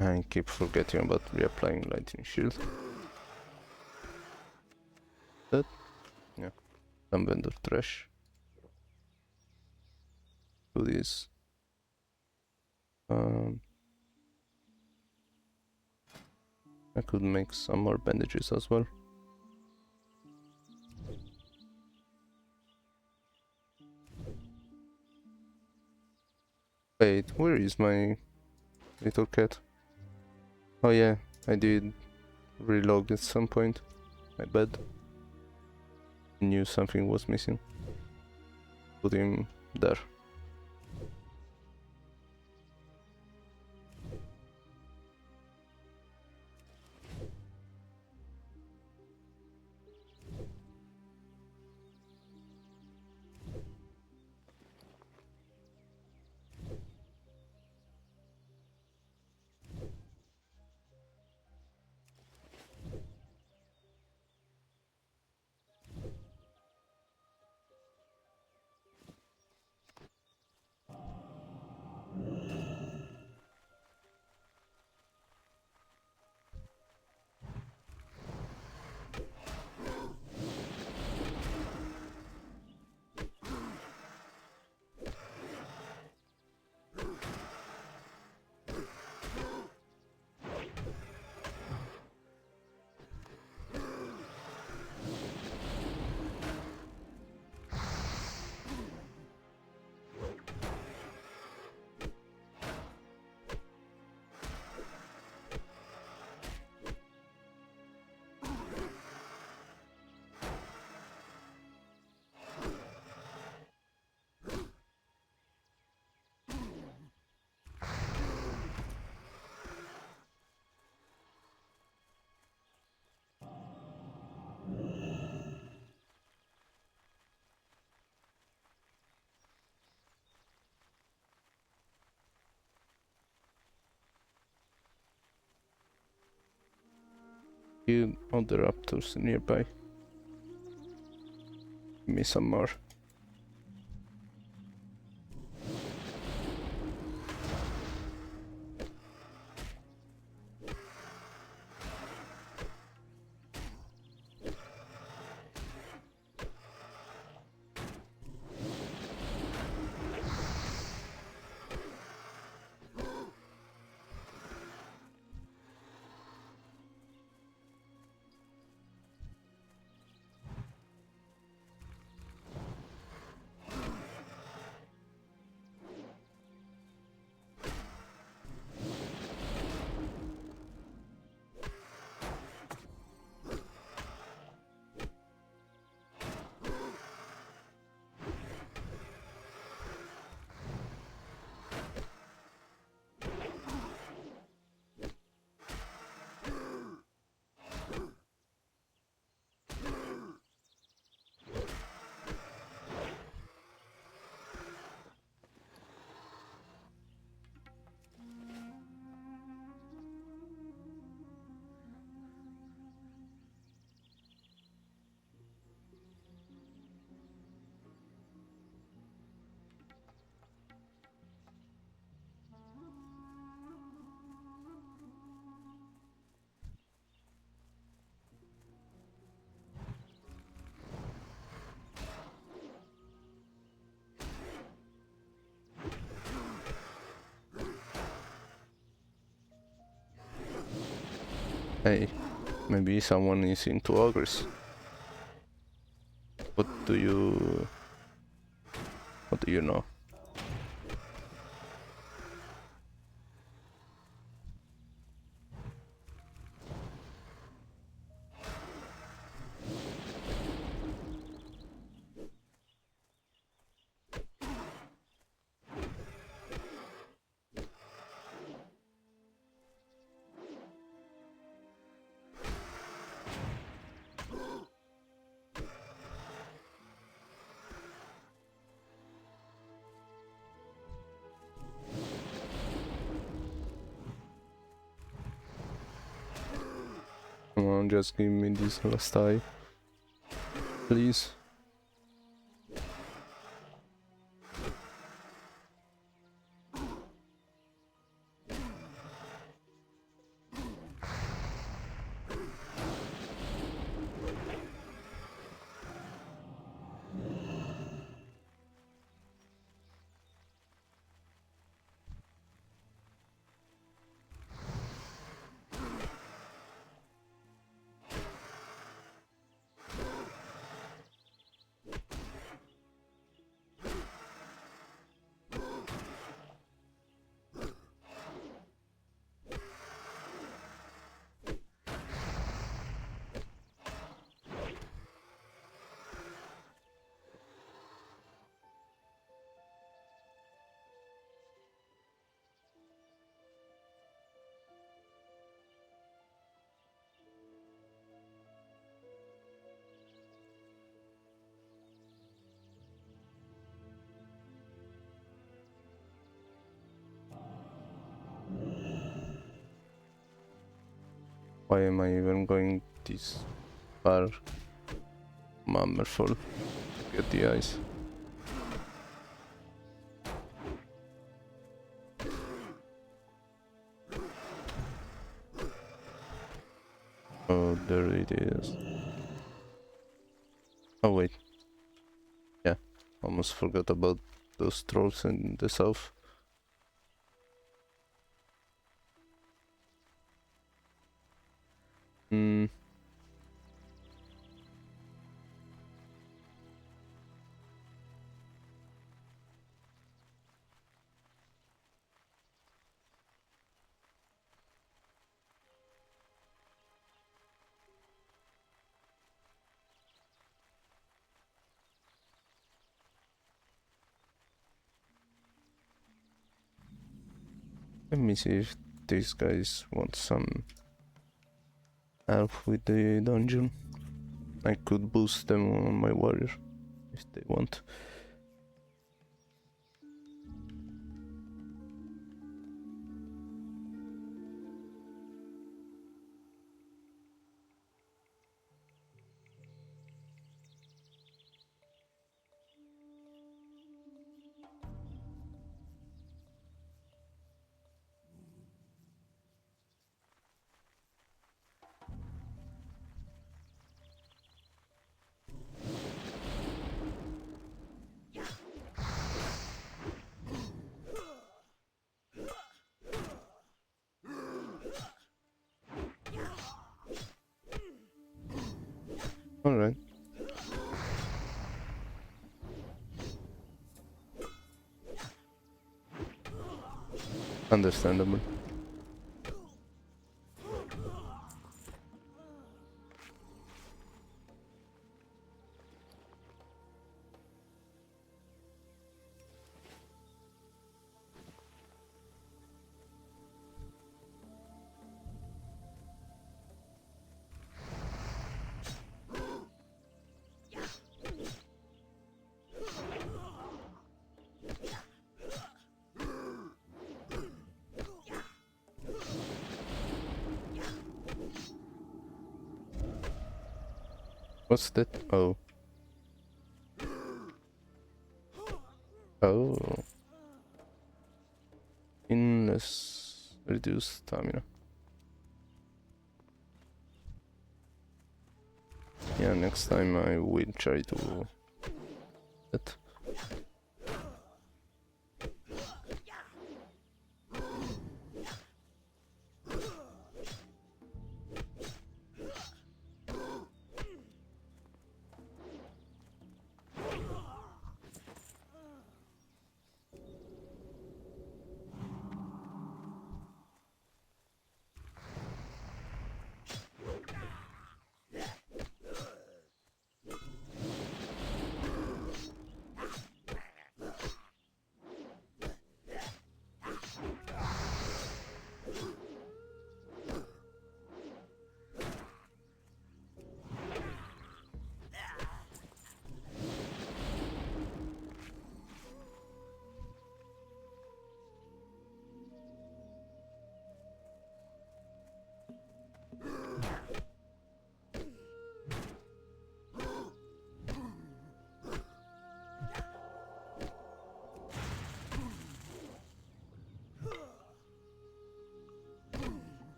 A: I keep forgetting about reapplying Lightning Shield. That, yeah, some vendor trash. Do this. I could make some more bandages as well. Wait, where is my little cat? Oh yeah, I did relog at some point. My bad. Knew something was missing. Put him there. kill other raptors nearby. Give me some more. Hey, maybe someone is into ogres. What do you know? Come on, just give me this last eye, please. Why am I even going this far? Mammerful to get the eyes. Oh, there it is. Oh wait, yeah, almost forgot about those trolls in the south. Hmm. Let me see if these guys want some help with the dungeon. I could boost them on my warrior if they want. Alright. Understandable. What's that? Oh. Oh. Inless reduced stamina. Yeah, next time I will try to that.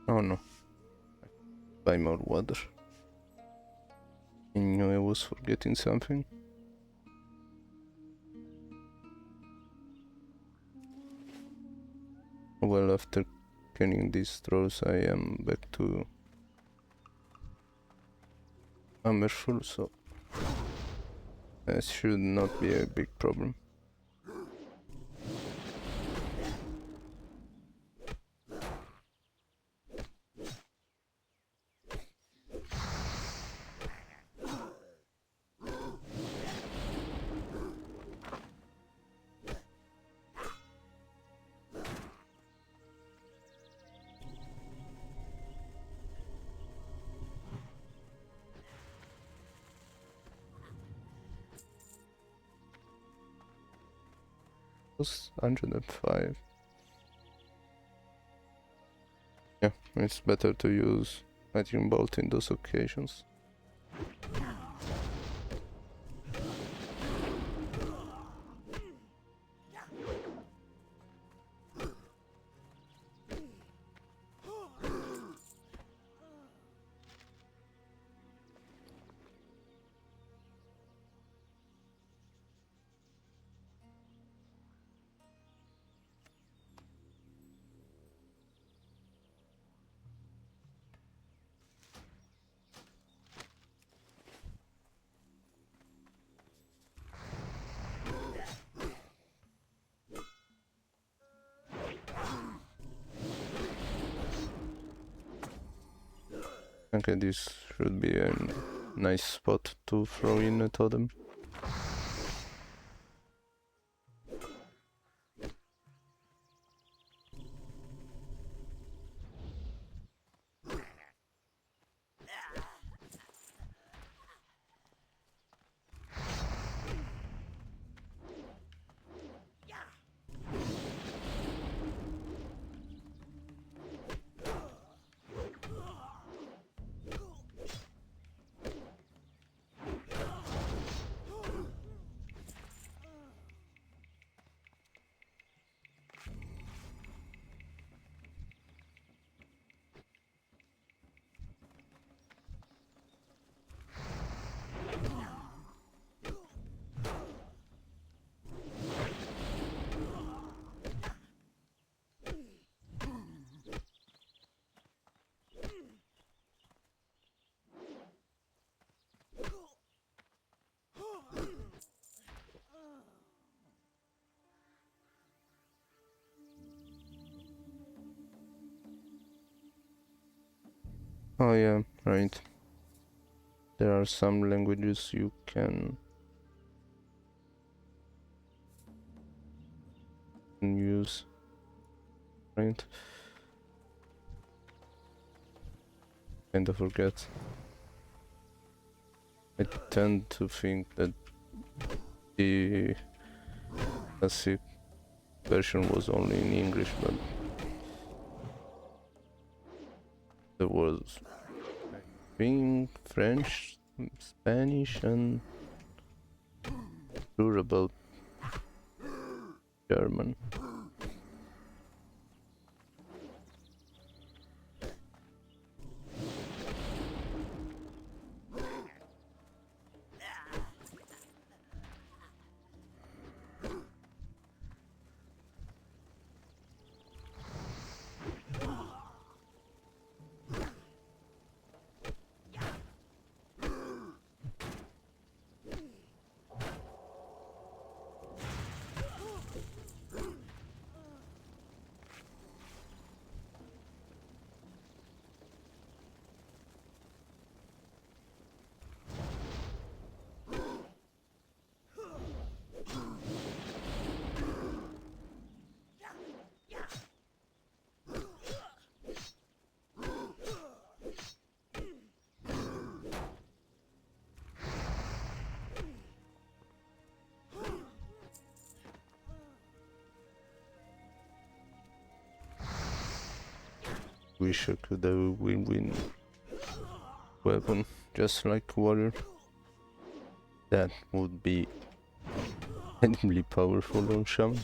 A: Oh no. Buy more water. I knew I was forgetting something. Well, after killing these trolls, I am back to Hammerful, so that should not be a big problem. Was 105. Yeah, it's better to use lightning bolt in those occasions. Okay, this should be a nice spot to throw in a totem. Oh yeah, right. There are some languages you can use, right? Kind of forget. I tend to think that the classic version was only in English, but there was, I think, French, Spanish, and sure about German. Wish I could have a win-win weapon, just like water. That would be incredibly powerful on Shaman.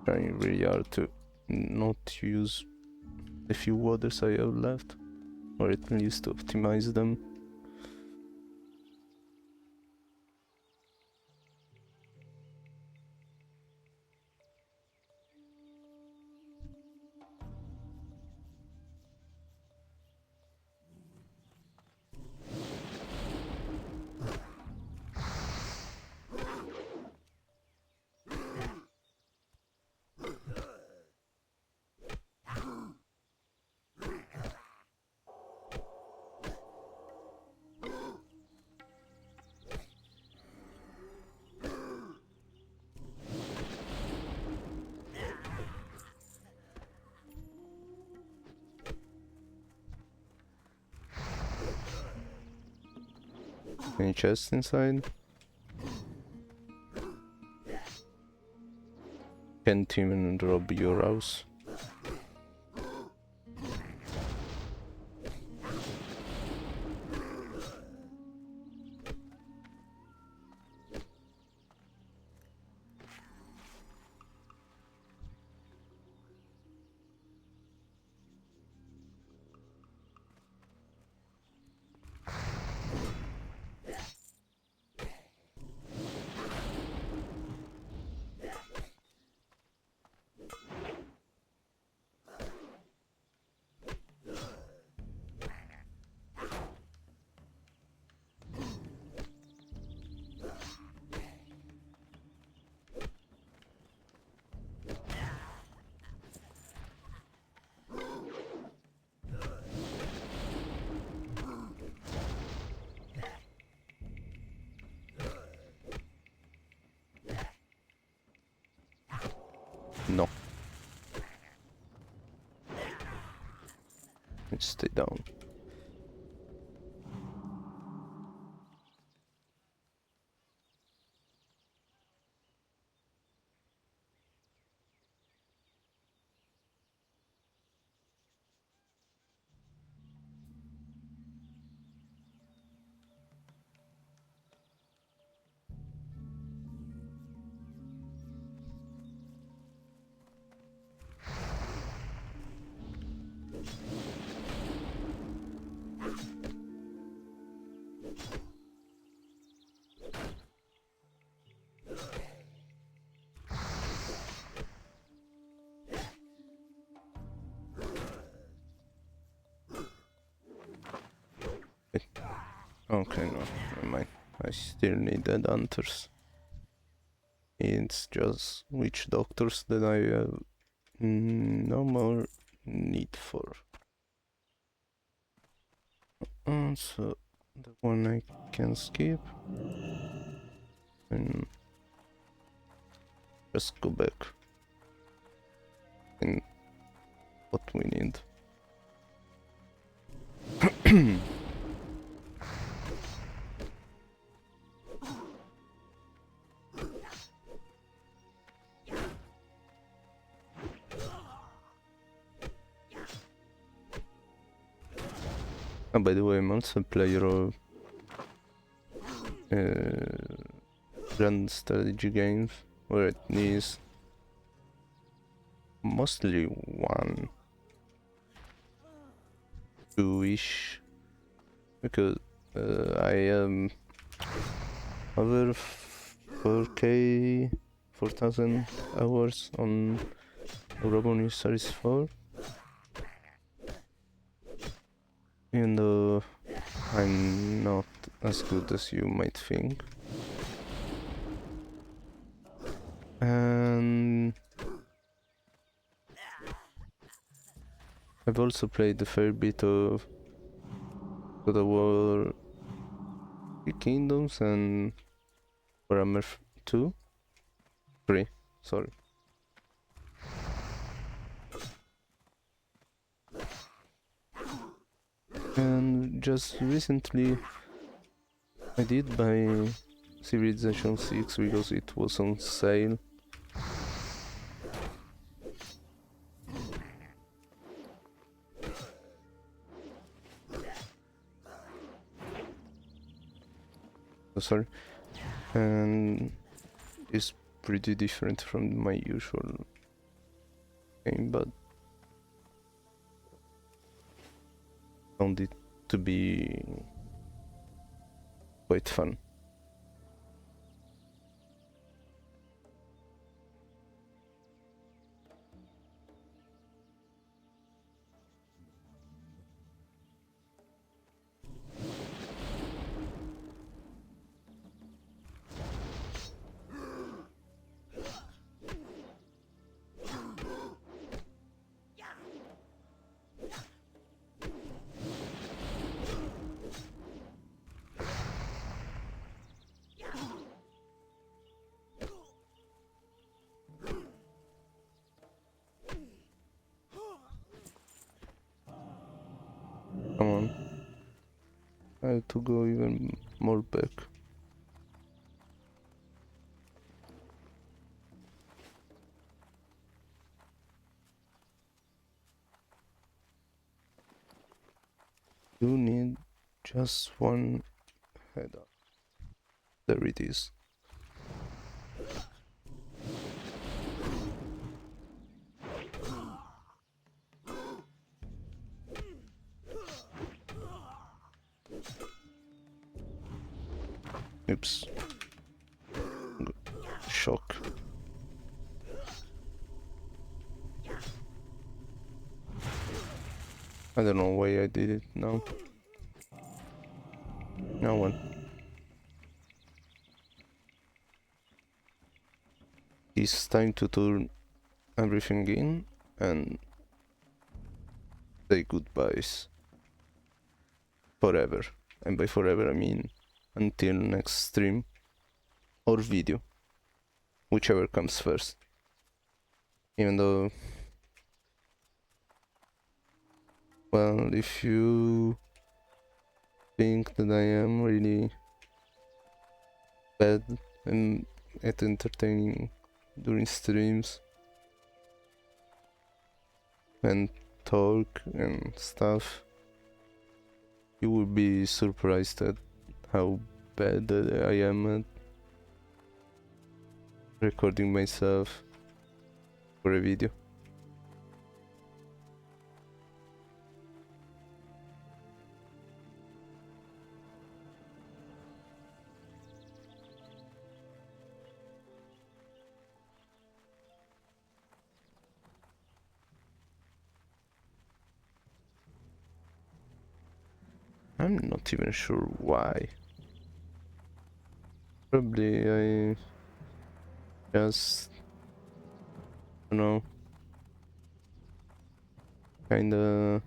A: Trying really hard to not use the few waters I have left, or at least optimize them. Any chests inside? can't even rob your house. No. Let's stay down. Okay, no, never mind. I still need dead hunters. It's just witch doctors that I have no more need for. So the one I can skip and just go back in what we need. Oh, by the way, I'm also a player of grand strategy games where it needs mostly one, two-ish, because I am over 4K, 4,000 hours on Urban Series 4. Even though I'm not as good as you might think. And I've also played a fair bit of God of War Three Kingdoms and Warhammer 2? 3, sorry. And just recently I did buy Civilization 6 because it was on sale. Oh, sorry. And it's pretty different from my usual game, but found it to be quite fun. Come on. I have to go even more back. You need just one head up. There it is. Oops. Shock. I don't know why I did it now. No one. It's time to turn everything in and say goodbyes. Forever. And by forever I mean until next stream or video. Whichever comes first. Even though, well, if you think that I am really bad and at entertaining during streams and talk and stuff, you will be surprised at how bad I am at recording myself for a video. I'm not even sure why. Probably I just, you know, kinda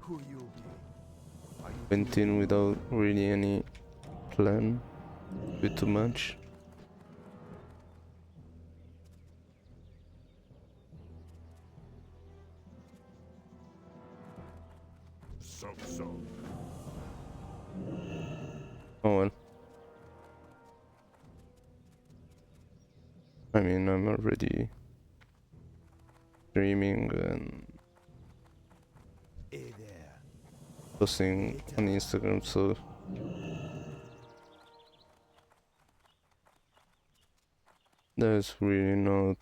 D: Who you be? Are you
A: went in without really any plan, a bit too much.
D: so?
A: Oh well. I mean, I'm already streaming and
D: Hey there.
A: posting on Instagram, so there's really no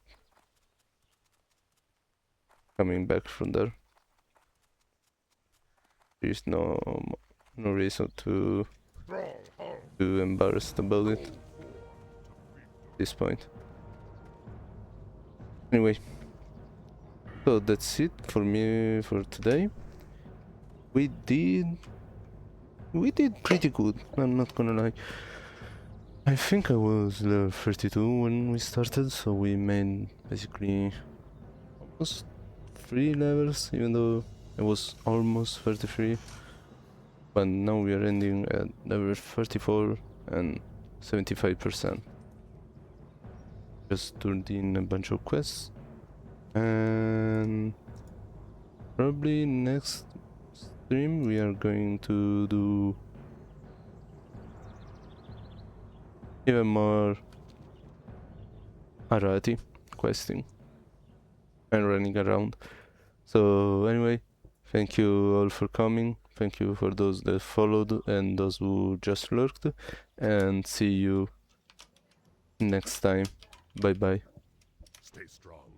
A: coming back from there. There's no reason to embarrassed about it at this point. Anyway, so that's it for me for today. We did pretty good, I'm not gonna lie. I think I was level 32 when we started, so we made basically almost 3 levels, even though it was almost 33. But now we are ending at level 34 and 75%. Just turned in a bunch of quests. And probably next stream we are going to do even more Arati questing and running around. So anyway, thank you all for coming. Thank you for those that followed and those who just lurked. And see you next time. Bye bye.
D: Stay strong.